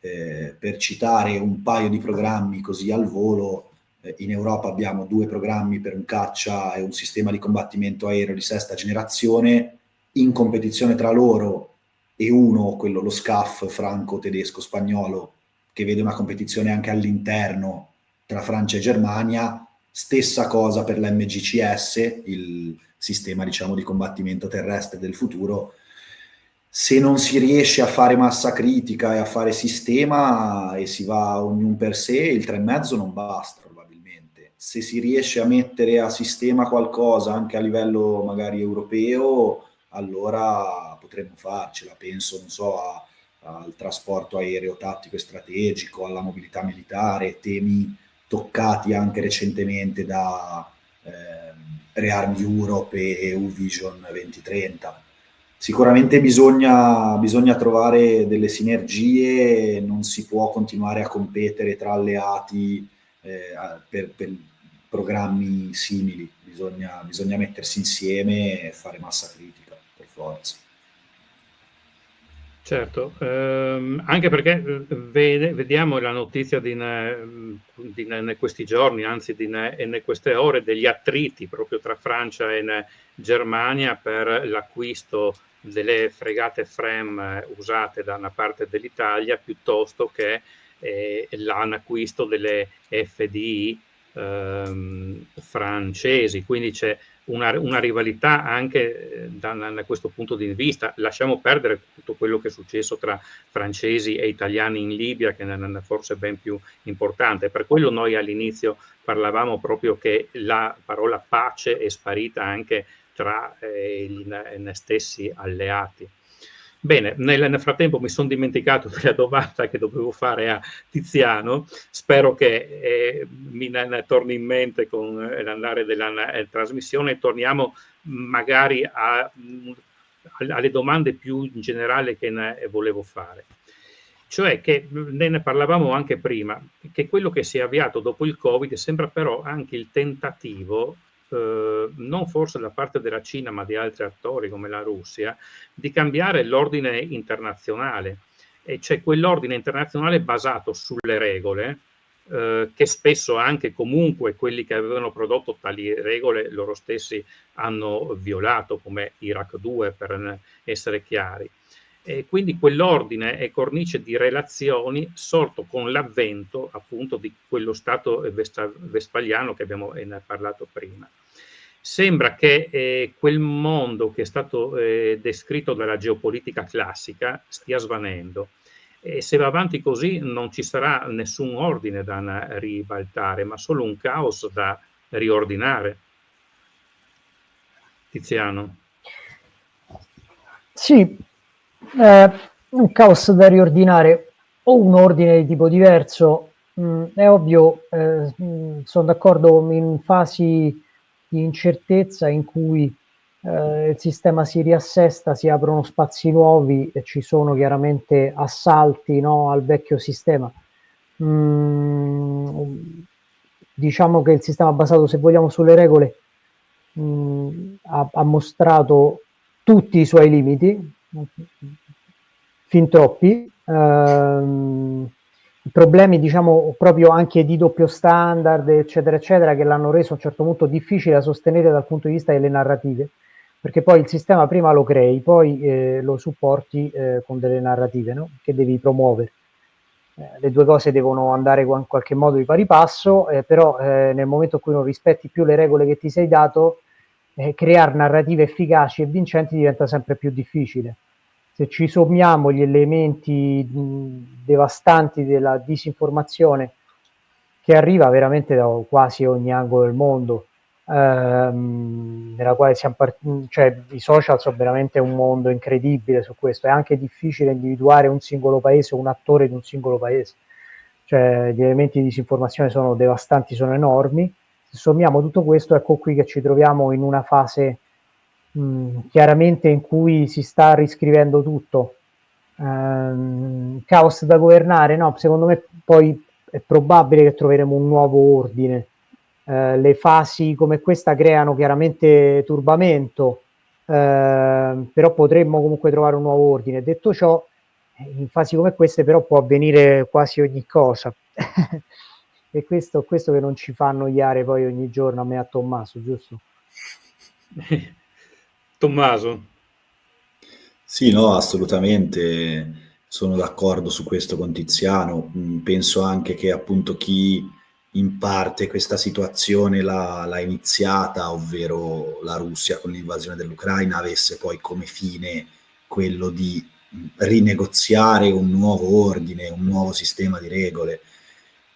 Per citare un paio di programmi così al volo, in Europa abbiamo 2 programmi per un caccia e un sistema di combattimento aereo di 6ª generazione, in competizione tra loro, e uno, quello, lo SCAF franco-tedesco-spagnolo, che vede una competizione anche all'interno tra Francia e Germania. Stessa cosa per l'MGCS, il sistema, diciamo, di combattimento terrestre del futuro. Se non si riesce a fare massa critica e a fare sistema e si va ognuno per sé, il 3,5 non basta probabilmente. Se si riesce a mettere a sistema qualcosa anche a livello magari europeo, allora potremmo farcela. Penso, non so, al trasporto aereo tattico e strategico, alla mobilità militare, temi toccati anche recentemente da Rearm Europe e EU Vision 2030. Sicuramente bisogna trovare delle sinergie, non si può continuare a competere tra alleati per programmi simili, bisogna mettersi insieme e fare massa critica, per forza. Certo, anche perché vediamo la notizia di questi giorni, anzi in queste ore, degli attriti proprio tra Francia e Germania per l'acquisto delle fregate FREMM usate da una parte dell'Italia, piuttosto che l'acquisto delle FDI francesi. Quindi c'è una rivalità anche da questo punto di vista. Lasciamo perdere tutto quello che è successo tra francesi e italiani in Libia, che è forse ben più importante. Per quello noi all'inizio parlavamo proprio che la parola pace è sparita anche tra gli stessi alleati. Bene, nel frattempo mi sono dimenticato della domanda che dovevo fare a Tiziano, spero che mi torni in mente con l'andare della trasmissione. Torniamo magari alle domande più in generale che ne volevo fare. Cioè che ne parlavamo anche prima, che quello che si è avviato dopo il Covid sembra però anche il tentativo, non forse da parte della Cina ma di altri attori come la Russia, di cambiare l'ordine internazionale, e cioè quell'ordine internazionale basato sulle regole, che spesso anche comunque quelli che avevano prodotto tali regole loro stessi hanno violato, come Iraq 2 per essere chiari. E quindi quell'ordine è cornice di relazioni sorto con l'avvento appunto di quello Stato westfaliano che abbiamo parlato prima. sembra che quel mondo che è stato descritto dalla geopolitica classica stia svanendo. E se va avanti così non ci sarà nessun ordine da ribaltare, ma solo un caos da riordinare. Tiziano. Sì, un caos da riordinare o un ordine di tipo diverso. È ovvio, sono d'accordo, in fasi di incertezza in cui il sistema si riassesta, si aprono spazi nuovi e ci sono chiaramente assalti, no, al vecchio sistema. Diciamo che il sistema basato, se vogliamo, sulle regole ha mostrato tutti i suoi limiti, fin troppi, problemi, diciamo, proprio anche di doppio standard, eccetera, eccetera, che l'hanno reso a un certo punto difficile da sostenere dal punto di vista delle narrative, perché poi il sistema prima lo crei, poi lo supporti con delle narrative, no? Che devi promuovere. Le due cose devono andare in qualche modo di pari passo, però nel momento in cui non rispetti più le regole che ti sei dato, creare narrative efficaci e vincenti diventa sempre più difficile. Se ci sommiamo gli elementi devastanti della disinformazione che arriva veramente da quasi ogni angolo del mondo, nella quale cioè i social sono veramente un mondo incredibile su questo, è anche difficile individuare un singolo paese o un attore di un singolo paese, cioè gli elementi di disinformazione sono devastanti, sono enormi. Se sommiamo tutto questo, ecco qui che ci troviamo in una fase chiaramente in cui si sta riscrivendo tutto. Caos da governare, no, secondo me poi è probabile che troveremo un nuovo ordine. Le fasi come questa creano chiaramente turbamento, però potremmo comunque trovare un nuovo ordine. Detto ciò, in fasi come queste però può avvenire quasi ogni cosa. E questo che non ci fa annoiare poi ogni giorno a me e a Tommaso, giusto? Tommaso. Sì, no, assolutamente sono d'accordo su questo con Tiziano. Penso anche che appunto chi in parte questa situazione l'ha iniziata, ovvero la Russia con l'invasione dell'Ucraina, avesse poi come fine quello di rinegoziare un nuovo ordine, un nuovo sistema di regole.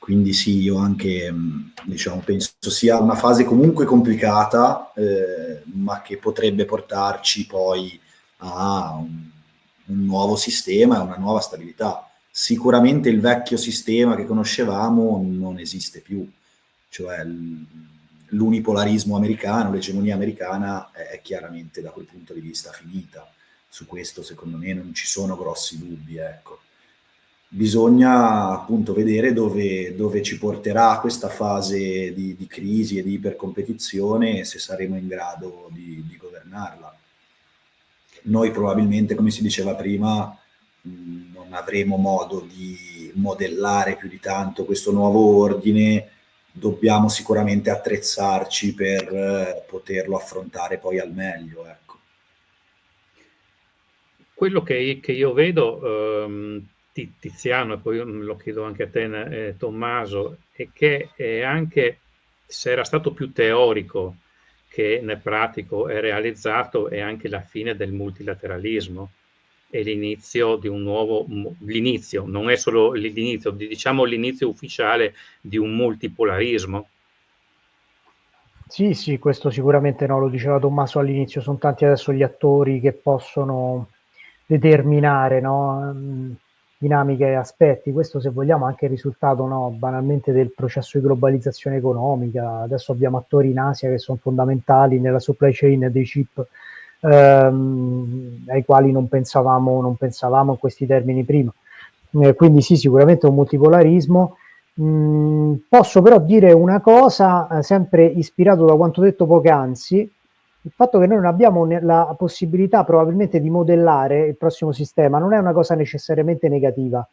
Quindi sì, io anche diciamo, penso sia una fase comunque complicata, ma che potrebbe portarci poi a un nuovo sistema e una nuova stabilità. Sicuramente il vecchio sistema che conoscevamo non esiste più, cioè l'unipolarismo americano, l'egemonia americana è chiaramente da quel punto di vista finita. Su questo secondo me non ci sono grossi dubbi, ecco. Bisogna appunto vedere dove ci porterà questa fase di crisi e di ipercompetizione e se saremo in grado di governarla. Noi probabilmente, come si diceva prima, non avremo modo di modellare più di tanto questo nuovo ordine, dobbiamo sicuramente attrezzarci per poterlo affrontare poi al meglio, ecco. Quello che io vedo, Tiziano, e poi lo chiedo anche a te, Tommaso, è che anche se era stato più teorico che nel pratico è realizzato, è anche la fine del multilateralismo e l'inizio di un nuovo, l'inizio, non è solo l'inizio, diciamo l'inizio ufficiale di un multipolarismo. Sì, sì, questo sicuramente no, lo diceva Tommaso all'inizio, sono tanti adesso gli attori che possono determinare, no, dinamiche e aspetti. Questo, se vogliamo, anche il risultato, no, banalmente del processo di globalizzazione economica. Adesso abbiamo attori in Asia che sono fondamentali nella supply chain dei chip, ai quali non pensavamo in questi termini prima. Quindi sì, sicuramente un multipolarismo. Posso però dire una cosa, sempre ispirato da quanto detto poc'anzi, il fatto che noi non abbiamo la possibilità probabilmente di modellare il prossimo sistema non è una cosa necessariamente negativa.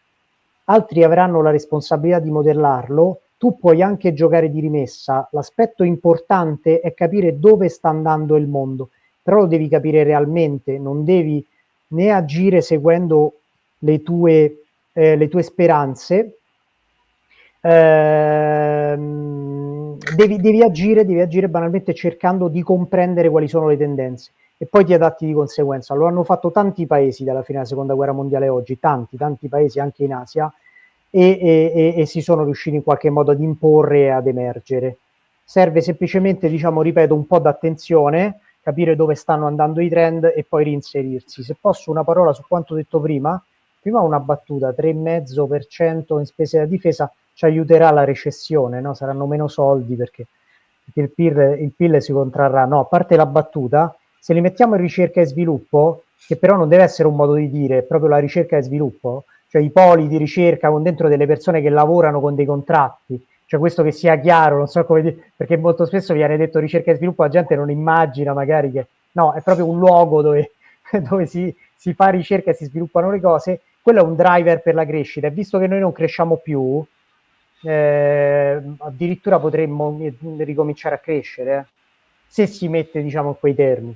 Altri avranno la responsabilità di modellarlo, tu puoi anche giocare di rimessa. L'aspetto importante è capire dove sta andando il mondo, però lo devi capire realmente, non devi né agire seguendo le tue speranze, devi agire banalmente cercando di comprendere quali sono le tendenze e poi ti adatti di conseguenza. Lo hanno fatto tanti paesi dalla fine della seconda guerra mondiale oggi, tanti paesi anche in Asia, e si sono riusciti in qualche modo ad imporre e ad emergere. Serve semplicemente, diciamo, ripeto, un po' d'attenzione, capire dove stanno andando i trend e poi reinserirsi. Se posso una parola su quanto detto prima una battuta, 3,5% in spese da difesa ci aiuterà la recessione, no? Saranno meno soldi perché il PIL si contrarrà. No, a parte la battuta, se li mettiamo in ricerca e sviluppo, che però non deve essere un modo di dire, è proprio la ricerca e sviluppo, cioè i poli di ricerca con dentro delle persone che lavorano con dei contratti, cioè questo che sia chiaro, non so come dire, perché molto spesso viene detto ricerca e sviluppo, la gente non immagina magari che, no, è proprio un luogo dove, dove si fa ricerca e si sviluppano le cose. Quello è un driver per la crescita, e visto che noi non cresciamo più, addirittura potremmo ricominciare a crescere, se si mette, diciamo, in quei termini.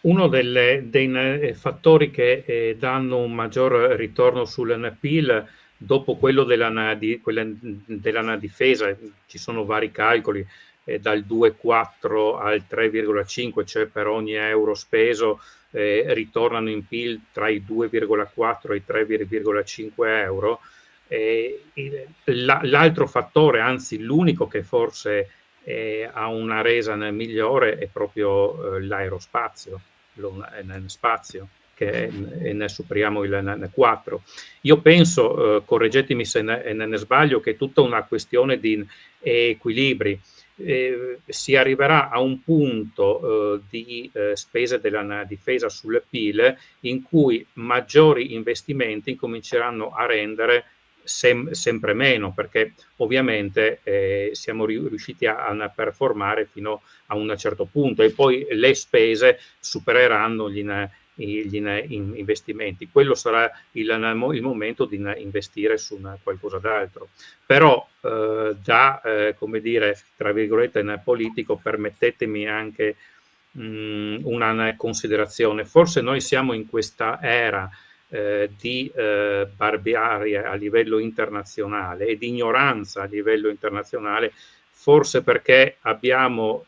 Uno dei fattori che danno un maggior ritorno sul PIL dopo quello della difesa, ci sono vari calcoli, dal 2,4 al 3,5, cioè per ogni euro speso ritornano in PIL tra i 2,4 e i 3,5 euro. L'altro fattore, anzi l'unico che forse ha una resa migliore è proprio l'aerospazio, nel spazio, che ne superiamo il N4. Io penso, correggetemi se ne sbaglio, che è tutta una questione di equilibri. Si arriverà a un punto di spese della difesa sul PIL in cui maggiori investimenti cominceranno a rendere sempre meno, perché ovviamente siamo riusciti a performare fino a un certo punto e poi le spese supereranno gli investimenti. Quello sarà il momento di investire su qualcosa d'altro. Però come dire, tra virgolette, nel politico, permettetemi anche una considerazione. Forse noi siamo in questa era di barbarie a livello internazionale e di ignoranza a livello internazionale, forse perché abbiamo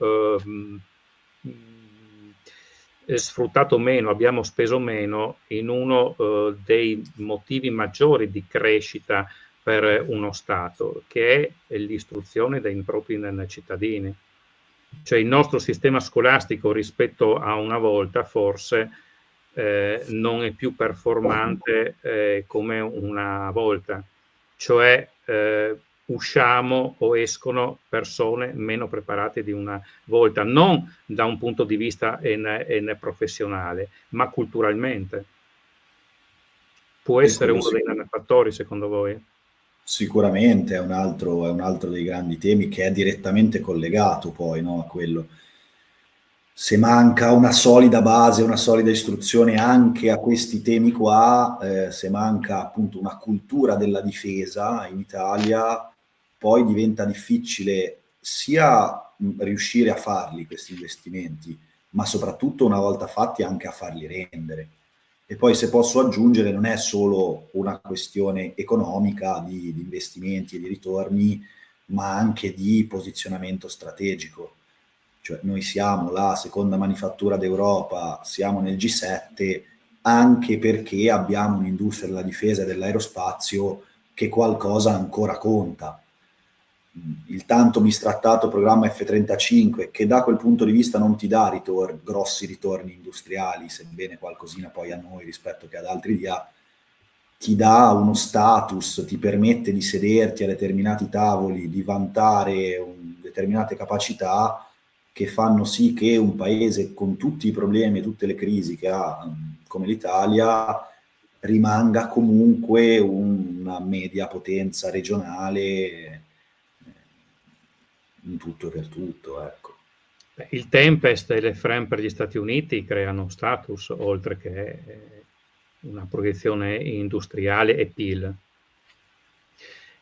sfruttato meno, abbiamo speso meno in uno dei motivi maggiori di crescita per uno Stato, che è l'istruzione dei propri cittadini. Cioè il nostro sistema scolastico rispetto a una volta forse non è più performante come una volta, cioè usciamo o escono persone meno preparate di una volta, non da un punto di vista professionale, ma culturalmente. Può essere uno dei fattori, secondo voi? Sicuramente è un altro dei grandi temi che è direttamente collegato poi, no, a quello. Se manca una solida base, una solida istruzione anche a questi temi qua, se manca appunto una cultura della difesa in Italia, poi diventa difficile sia riuscire a farli questi investimenti, ma soprattutto una volta fatti anche a farli rendere. E poi, se posso aggiungere, non è solo una questione economica di investimenti e di ritorni, ma anche di posizionamento strategico. Cioè noi siamo la seconda manifattura d'Europa, siamo nel G7 anche perché abbiamo un'industria della difesa e dell'aerospazio che qualcosa ancora conta. Il tanto bistrattato programma F-35, che da quel punto di vista non ti dà grossi ritorni industriali, sebbene qualcosina poi a noi rispetto che ad altri dia, ti dà uno status, ti permette di sederti a determinati tavoli, di vantare determinate capacità che fanno sì che un paese con tutti i problemi e tutte le crisi che ha, come l'Italia, rimanga comunque una media potenza regionale in tutto e per tutto, ecco. Il Tempest e le FREMM per gli Stati Uniti creano status, oltre che una proiezione industriale e PIL.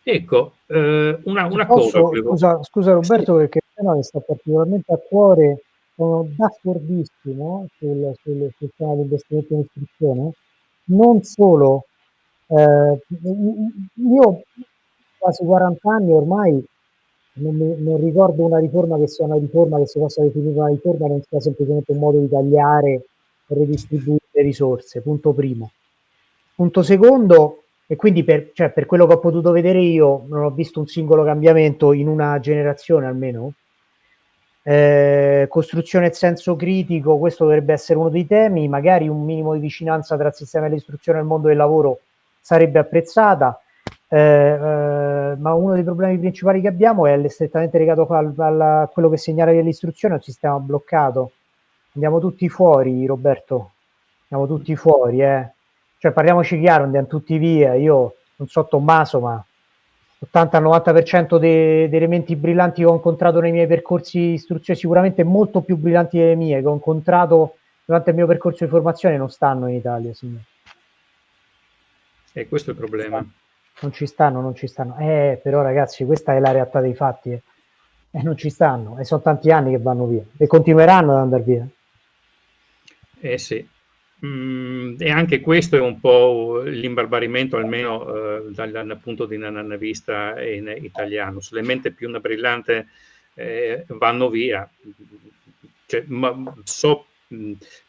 Ecco, una cosa... Scusa Roberto, sì, perché no, mi sta particolarmente a cuore, sono d'accordissimo sul tema di investimento in istruzione, non solo, io quasi 40 anni ormai non ricordo una riforma che sia una riforma che si possa definire una riforma, non sia semplicemente un modo di tagliare e redistribuire le risorse, punto primo. Punto secondo, e quindi cioè, per quello che ho potuto vedere io, non ho visto un singolo cambiamento in una generazione almeno. Costruzione e senso critico, questo dovrebbe essere uno dei temi, magari un minimo di vicinanza tra il sistema dell'istruzione e il mondo del lavoro sarebbe apprezzata, ma uno dei problemi principali che abbiamo è strettamente legato a quello che segnala dell'istruzione, è un sistema bloccato. Andiamo tutti fuori, Roberto, andiamo tutti fuori, cioè parliamoci chiaro, andiamo tutti via, io non so Tommaso, ma 80-90% dei elementi brillanti che ho incontrato nei miei percorsi di istruzione, sicuramente molto più brillanti delle mie, che ho incontrato durante il mio percorso di formazione, non stanno in Italia, signore. E questo è il problema. Non ci stanno. Però ragazzi, questa è la realtà dei fatti. Non ci stanno, e sono tanti anni che vanno via, e continueranno ad andare via. Sì. E anche questo è un po' l'imbarbarimento, almeno dal punto di vista in italiano. Sulle menti più brillanti vanno via. Cioè, so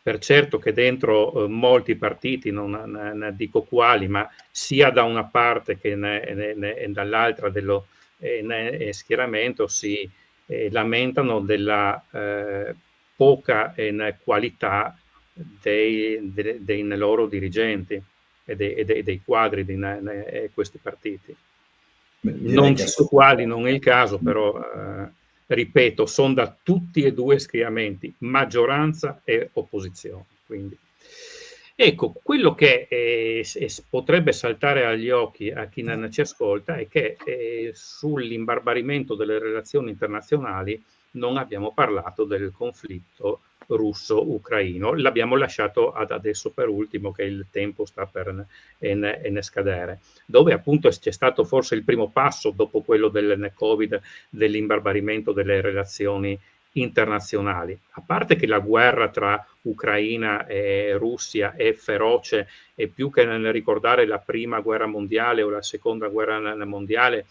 per certo che dentro molti partiti, non dico quali, ma sia da una parte che dall'altra dello schieramento si lamentano della poca qualità dei loro dirigenti e dei quadri di questi partiti. Non cito quali, non è il caso, però ripeto, sono da tutti e due schieramenti, maggioranza e opposizione. Quindi, ecco, quello che potrebbe saltare agli occhi a chi non ci ascolta è che sull'imbarbarimento delle relazioni internazionali non abbiamo parlato del conflitto russo-ucraino, l'abbiamo lasciato ad adesso per ultimo, che il tempo sta per scadere, dove appunto c'è stato forse il primo passo dopo quello del Covid, dell'imbarbarimento delle relazioni internazionali. A parte che la guerra tra Ucraina e Russia è feroce, e più che nel ricordare la prima guerra mondiale o la seconda guerra mondiale,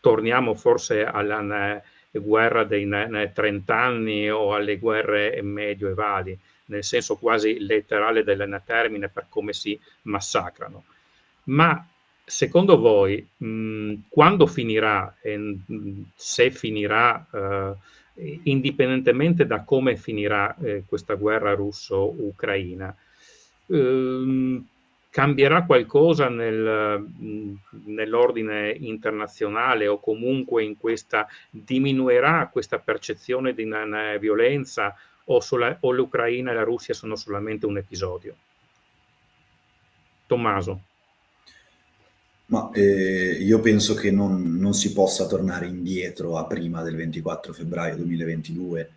torniamo forse alla guerra dei 30 anni o alle guerre medioevali, nel senso quasi letterale del termine, per come si massacrano. Ma secondo voi quando finirà, se finirà, indipendentemente da come finirà questa guerra russo-ucraina, cambierà qualcosa nell'ordine internazionale, o comunque diminuirà questa percezione di violenza, o l'Ucraina e la Russia sono solamente un episodio? Tommaso. Ma io penso che non si possa tornare indietro a prima del 24 febbraio 2022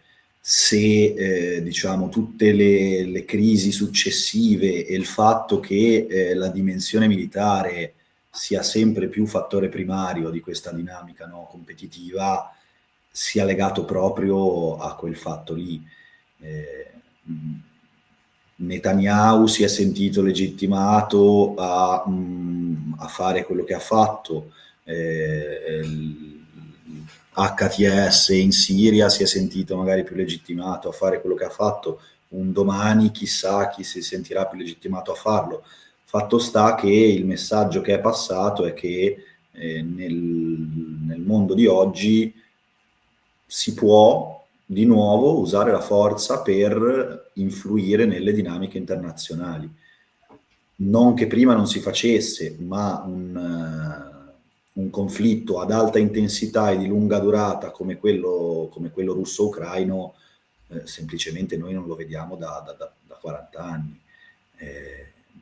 se diciamo tutte le crisi successive e il fatto che la dimensione militare sia sempre più fattore primario di questa dinamica, no, competitiva, sia legato proprio a quel fatto lì. Netanyahu si è sentito legittimato a fare quello che ha fatto, HTS in Siria si è sentito magari più legittimato a fare quello che ha fatto, un domani chissà chi si sentirà più legittimato a farlo. Fatto sta che il messaggio che è passato è che nel mondo di oggi si può di nuovo usare la forza per influire nelle dinamiche internazionali. Non che prima non si facesse, ma un conflitto ad alta intensità e di lunga durata come quello russo-ucraino, semplicemente noi non lo vediamo da 40 anni.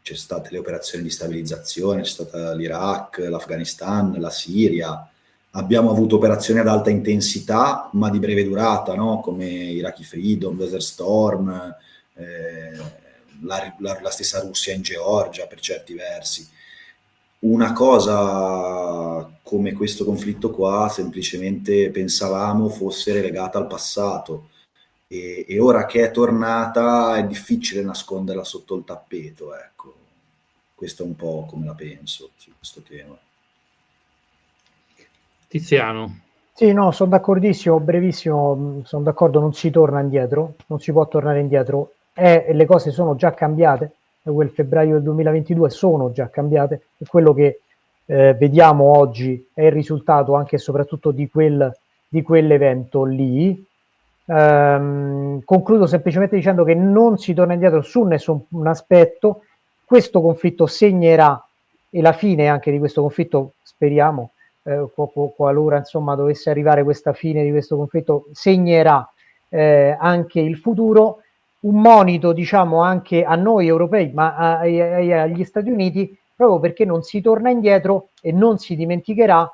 C'è state le operazioni di stabilizzazione, c'è stata l'Iraq, l'Afghanistan, la Siria. Abbiamo avuto operazioni ad alta intensità, ma di breve durata, no? Come Iraqi Freedom, Desert Storm, la stessa Russia in Georgia per certi versi. Una cosa come questo conflitto qua semplicemente pensavamo fosse relegata al passato, e ora che è tornata è difficile nasconderla sotto il tappeto, ecco. Questo è un po' come la penso su questo tema. Tiziano. Sì, no, sono d'accordissimo, brevissimo, sono d'accordo, non si torna indietro, non si può tornare indietro, le cose sono già cambiate, da quel febbraio del 2022 sono già cambiate, e quello che vediamo oggi è il risultato anche e soprattutto di quell'evento lì. Concludo semplicemente dicendo che non si torna indietro su nessun aspetto, questo conflitto segnerà, e la fine anche di questo conflitto, speriamo, qualora insomma dovesse arrivare questa fine di questo conflitto, segnerà anche il futuro, un monito diciamo anche a noi europei, ma agli Stati Uniti, proprio perché non si torna indietro e non si dimenticherà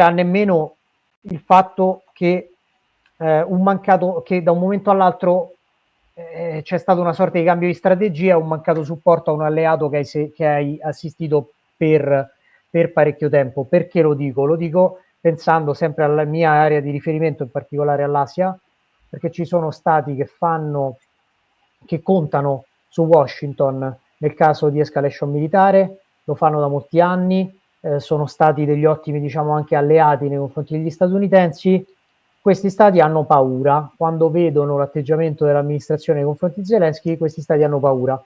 nemmeno il fatto che che da un momento all'altro c'è stata una sorta di cambio di strategia, un mancato supporto a un alleato che hai assistito per parecchio tempo. Perché lo dico? Lo dico pensando sempre alla mia area di riferimento, in particolare all'Asia, perché ci sono stati che contano su Washington nel caso di escalation militare, lo fanno da molti anni, sono stati degli ottimi, diciamo, anche alleati nei confronti degli statunitensi. Questi stati hanno paura, quando vedono l'atteggiamento dell'amministrazione nei confronti di Zelensky, questi stati hanno paura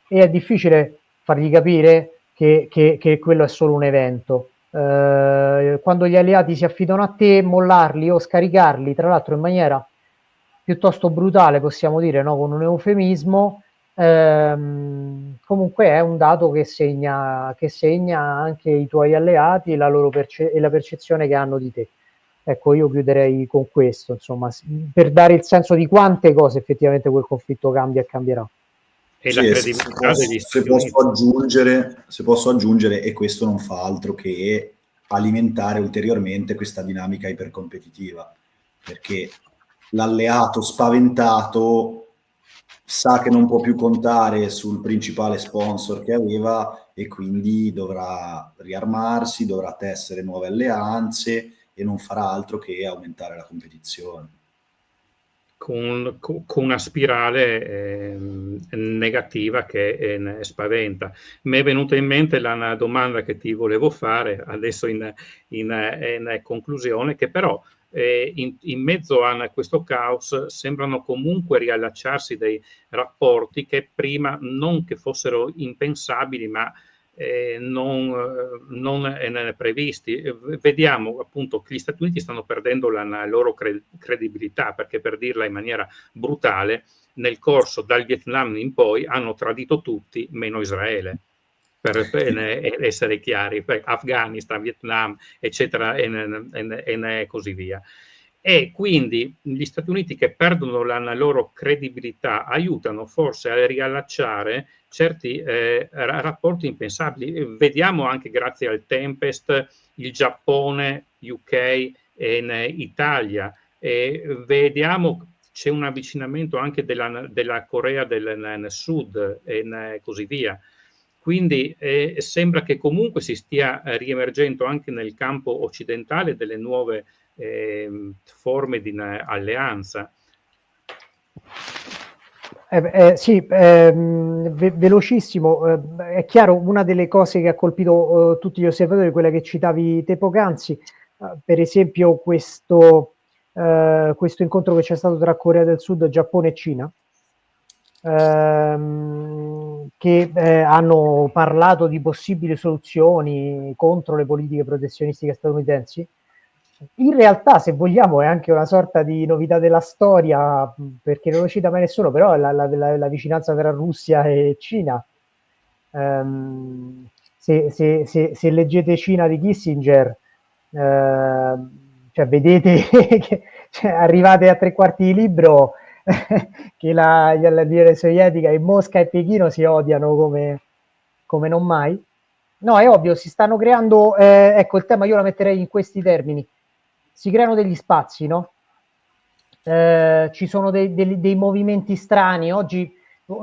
e è difficile fargli capire che quello è solo un evento. Quando gli alleati si affidano a te, mollarli o scaricarli, tra l'altro in maniera piuttosto brutale, possiamo dire, no? Con un eufemismo, comunque è un dato che segna anche i tuoi alleati e la loro e la percezione che hanno di te. Ecco, io chiuderei con questo, insomma, per dare il senso di quante cose effettivamente quel conflitto cambia e cambierà. E la credibilità degli Stati Uniti. Se posso aggiungere, e questo non fa altro che alimentare ulteriormente questa dinamica ipercompetitiva, perché l'alleato spaventato sa che non può più contare sul principale sponsor che aveva e quindi dovrà riarmarsi, dovrà tessere nuove alleanze e non farà altro che aumentare la competizione. Con una spirale negativa che spaventa. Mi è venuta in mente la domanda che ti volevo fare adesso in conclusione, che però in mezzo a questo caos sembrano comunque riallacciarsi dei rapporti che prima non che fossero impensabili, ma non previsti. Vediamo appunto che gli Stati Uniti stanno perdendo la loro credibilità, perché, per dirla in maniera brutale, nel corso dal Vietnam in poi hanno tradito tutti meno Israele, per essere chiari, Afghanistan, Vietnam, eccetera, e così via. E quindi gli Stati Uniti, che perdono la loro credibilità, aiutano forse a riallacciare certi rapporti impensabili. Vediamo anche grazie al Tempest il Giappone, UK e Italia, e vediamo c'è un avvicinamento anche della Corea del Sud e così via. Quindi sembra che comunque si stia riemergendo anche nel campo occidentale delle nuove forme di alleanza. Sì, velocissimo, è chiaro, una delle cose che ha colpito tutti gli osservatori è quella che citavi te poc'anzi, per esempio questo incontro che c'è stato tra Corea del Sud, Giappone e Cina, che hanno parlato di possibili soluzioni contro le politiche protezionistiche statunitensi. In realtà, se vogliamo, è anche una sorta di novità della storia, perché non lo cita mai nessuno, però la vicinanza tra Russia e Cina. Se leggete Cina di Kissinger, cioè vedete che arrivate a 3/4 di libro che l'Unione Sovietica e Mosca e Pechino si odiano come non mai. No, è ovvio, si stanno creando, ecco, il tema io la metterei in questi termini. Si creano degli spazi, no? Ci sono dei movimenti strani.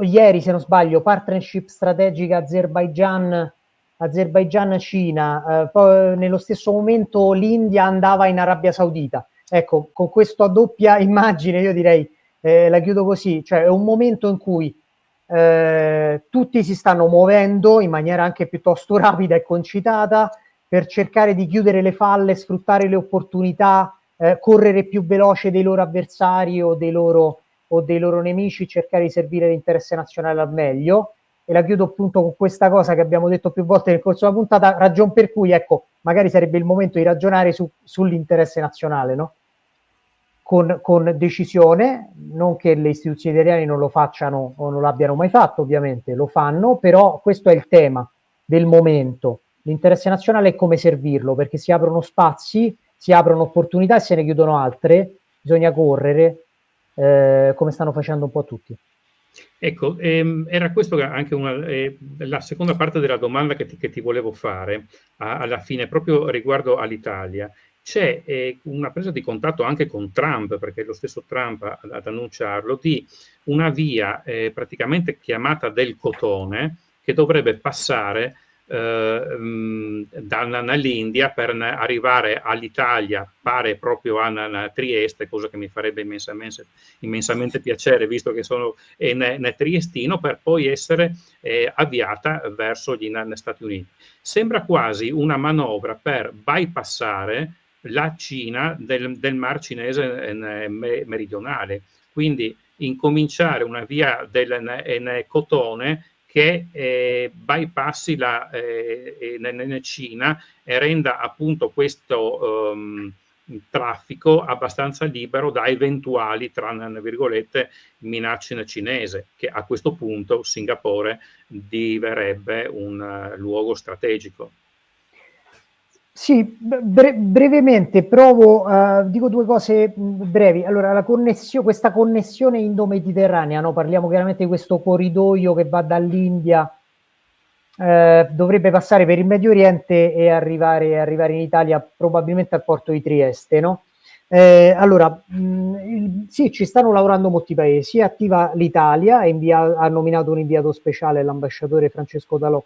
Ieri, se non sbaglio, partnership strategica Azerbaijan-Cina, poi nello stesso momento l'India andava in Arabia Saudita. Ecco, con questa doppia immagine io direi, la chiudo così, cioè è un momento in cui tutti si stanno muovendo in maniera anche piuttosto rapida e concitata, per cercare di chiudere le falle, sfruttare le opportunità, correre più veloce dei loro avversari o dei loro nemici, cercare di servire l'interesse nazionale al meglio. E la chiudo appunto con questa cosa che abbiamo detto più volte nel corso della puntata, ragion per cui, ecco, magari sarebbe il momento di ragionare sull'interesse nazionale, no? Con decisione, non che le istituzioni italiane non lo facciano o non l'abbiano mai fatto, ovviamente lo fanno, però questo è il tema del momento. L'interesse nazionale è come servirlo, perché si aprono spazi, si aprono opportunità e se ne chiudono altre, bisogna correre, come stanno facendo un po' tutti. Ecco, era questo anche la seconda parte della domanda che ti volevo fare alla fine, proprio riguardo all'Italia. C'è una presa di contatto anche con Trump, perché è lo stesso Trump ad annunciarlo, di una via praticamente chiamata del cotone, che dovrebbe passare dall'India per arrivare all'Italia, pare proprio a Trieste, cosa che mi farebbe immensamente piacere, visto che sono in triestino, per poi essere avviata verso gli Stati Uniti. Sembra quasi una manovra per bypassare la Cina del Mar Cinese meridionale, quindi incominciare una via del cotone che bypassi la Cina e renda appunto questo traffico abbastanza libero da eventuali, tra virgolette, minacce cinese, che a questo punto Singapore diverrebbe un luogo strategico. Sì, brevemente provo, dico due cose brevi. Allora, questa connessione indo-mediterranea, no? Parliamo chiaramente di questo corridoio che va dall'India, dovrebbe passare per il Medio Oriente e arrivare in Italia, probabilmente al porto di Trieste, no? Allora, sì, ci stanno lavorando molti paesi, è attiva l'Italia, ha nominato un inviato speciale, l'ambasciatore Francesco Dalò,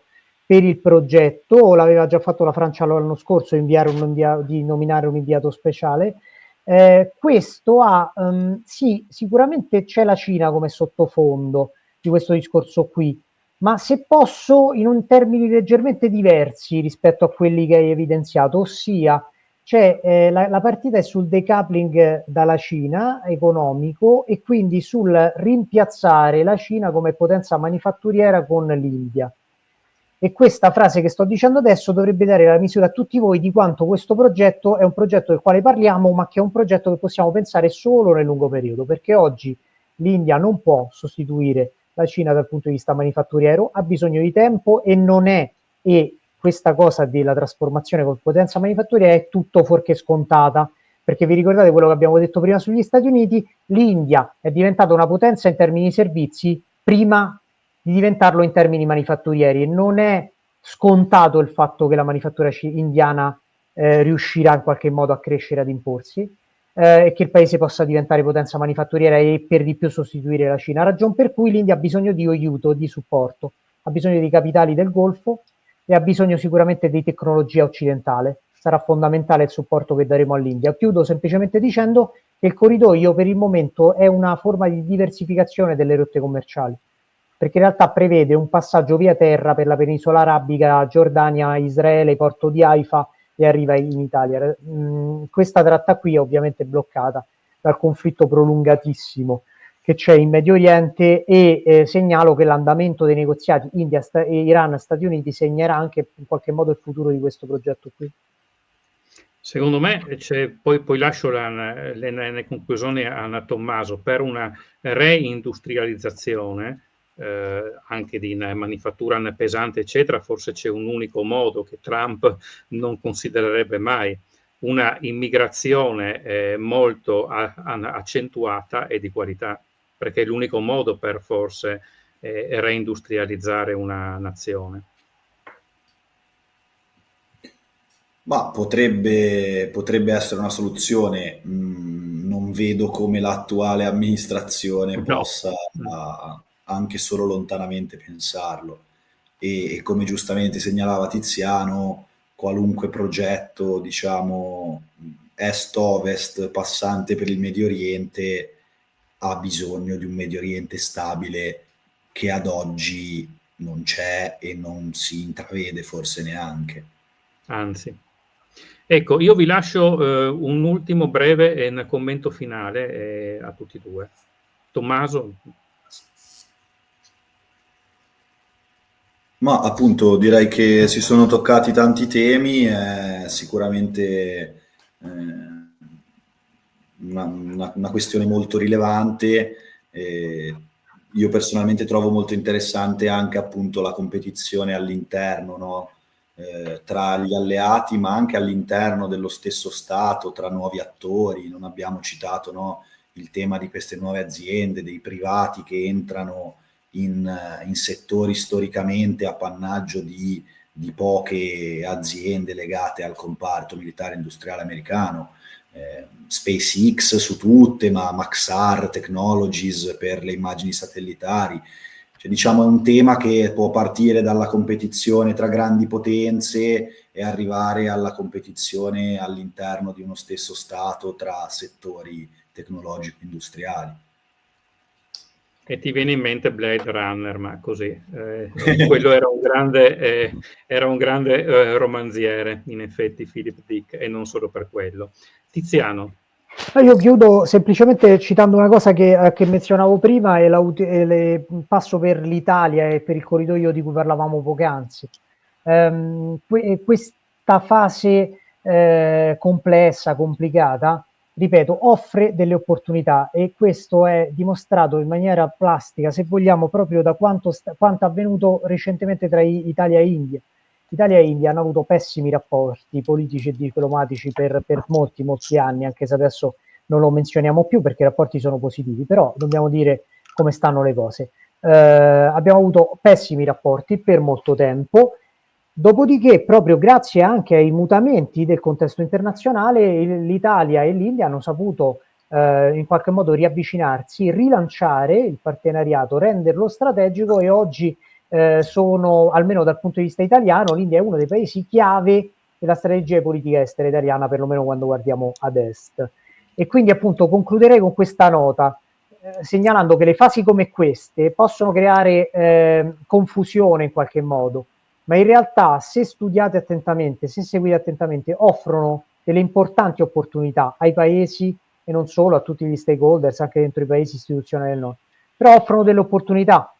per il progetto, l'aveva già fatto la Francia l'anno scorso, di nominare un inviato speciale. Questo sì, sicuramente c'è la Cina come sottofondo di questo discorso qui, ma se posso, in termini leggermente diversi rispetto a quelli che hai evidenziato, ossia la partita è sul decoupling dalla Cina economico e quindi sul rimpiazzare la Cina come potenza manifatturiera con l'India. E questa frase che sto dicendo adesso dovrebbe dare la misura a tutti voi di quanto questo progetto è un progetto del quale parliamo, ma che è un progetto che possiamo pensare solo nel lungo periodo, perché oggi l'India non può sostituire la Cina dal punto di vista manifatturiero, ha bisogno di tempo e questa cosa della trasformazione con potenza manifatturiera è tutto fuorché scontata, perché vi ricordate quello che abbiamo detto prima sugli Stati Uniti? L'India è diventata una potenza in termini di servizi prima di diventarlo in termini manifatturieri e non è scontato il fatto che la manifattura indiana riuscirà in qualche modo a crescere, ad imporsi e che il paese possa diventare potenza manifatturiera e per di più sostituire la Cina, ragion per cui l'India ha bisogno di aiuto, di supporto, ha bisogno di capitali del Golfo e ha bisogno sicuramente di tecnologia occidentale. Sarà fondamentale il supporto che daremo all'India. Chiudo semplicemente dicendo che il corridoio per il momento è una forma di diversificazione delle rotte commerciali, perché in realtà prevede un passaggio via terra per la penisola arabica, Giordania, Israele, porto di Haifa e arriva in Italia. Questa tratta qui è ovviamente bloccata dal conflitto prolungatissimo che c'è in Medio Oriente e segnalo che l'andamento dei negoziati India, Iran, Stati Uniti segnerà anche in qualche modo il futuro di questo progetto qui. Secondo me, poi lascio le conclusioni a Tommaso, per una reindustrializzazione anche di manifattura pesante, eccetera, forse c'è un unico modo che Trump non considererebbe mai, una immigrazione molto accentuata e di qualità, perché è l'unico modo per forse reindustrializzare una nazione. Ma potrebbe essere una soluzione, non vedo come l'attuale amministrazione possa anche solo lontanamente pensarlo. E come giustamente segnalava Tiziano, qualunque progetto, diciamo, est-ovest passante per il Medio Oriente ha bisogno di un Medio Oriente stabile che ad oggi non c'è e non si intravede forse neanche. Anzi. Ecco, io vi lascio un ultimo breve un commento finale a tutti e due. Tommaso? Ma appunto direi che si sono toccati tanti temi, sicuramente una questione molto rilevante. Io personalmente trovo molto interessante anche appunto la competizione all'interno, no? Tra gli alleati, ma anche all'interno dello stesso Stato, tra nuovi attori. Non abbiamo citato, no, il tema di queste nuove aziende, dei privati che entrano in settori storicamente appannaggio di poche aziende legate al comparto militare industriale americano. SpaceX su tutte, ma Maxar Technologies per le immagini satellitari. Cioè, diciamo, è un tema che può partire dalla competizione tra grandi potenze e arrivare alla competizione all'interno di uno stesso Stato tra settori tecnologico-industriali. E ti viene in mente Blade Runner, ma così. Quello era un grande romanziere, in effetti, Philip Dick, e non solo per quello. Tiziano. Io chiudo semplicemente citando una cosa che menzionavo prima e passo per l'Italia e per il corridoio di cui parlavamo poc'anzi. Questa fase complessa, complicata, ripeto, offre delle opportunità e questo è dimostrato in maniera plastica, se vogliamo, proprio da quanto è avvenuto recentemente tra Italia e India. Italia e India hanno avuto pessimi rapporti politici e diplomatici per molti anni, anche se adesso non lo menzioniamo più perché i rapporti sono positivi, però dobbiamo dire come stanno le cose. Abbiamo avuto pessimi rapporti per molto tempo, dopodiché proprio grazie anche ai mutamenti del contesto internazionale l'Italia e l'India hanno saputo in qualche modo riavvicinarsi, rilanciare il partenariato, renderlo strategico e oggi sono, almeno dal punto di vista italiano, l'India è uno dei paesi chiave della strategia di politica estera italiana, perlomeno quando guardiamo ad est. E quindi appunto concluderei con questa nota, segnalando che le fasi come queste possono creare confusione in qualche modo, ma in realtà se studiate attentamente, se seguite attentamente, offrono delle importanti opportunità ai paesi e non solo, a tutti gli stakeholders, anche dentro i paesi istituzionali del nord, però offrono delle opportunità.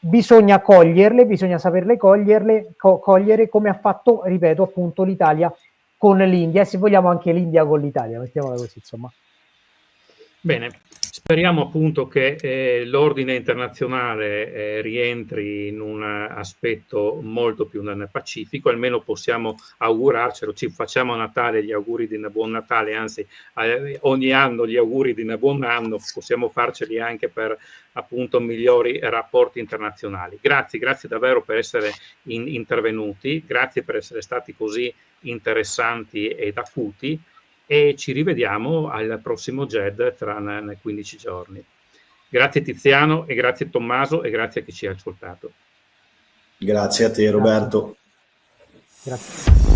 Bisogna coglierle, bisogna saperle cogliere come ha fatto, ripeto, appunto l'Italia con l'India e se vogliamo anche l'India con l'Italia, mettiamola così, insomma. Bene, speriamo appunto che l'ordine internazionale rientri in un aspetto molto più nel pacifico, almeno possiamo augurarcelo, ci facciamo a Natale gli auguri di buon Natale, anzi ogni anno gli auguri di buon anno, possiamo farceli anche per appunto migliori rapporti internazionali. Grazie davvero per essere intervenuti, grazie per essere stati così interessanti ed acuti. E ci rivediamo al prossimo GED tra 15 giorni. Grazie Tiziano e grazie Tommaso e grazie a chi ci ha ascoltato. Grazie a te Roberto. Grazie.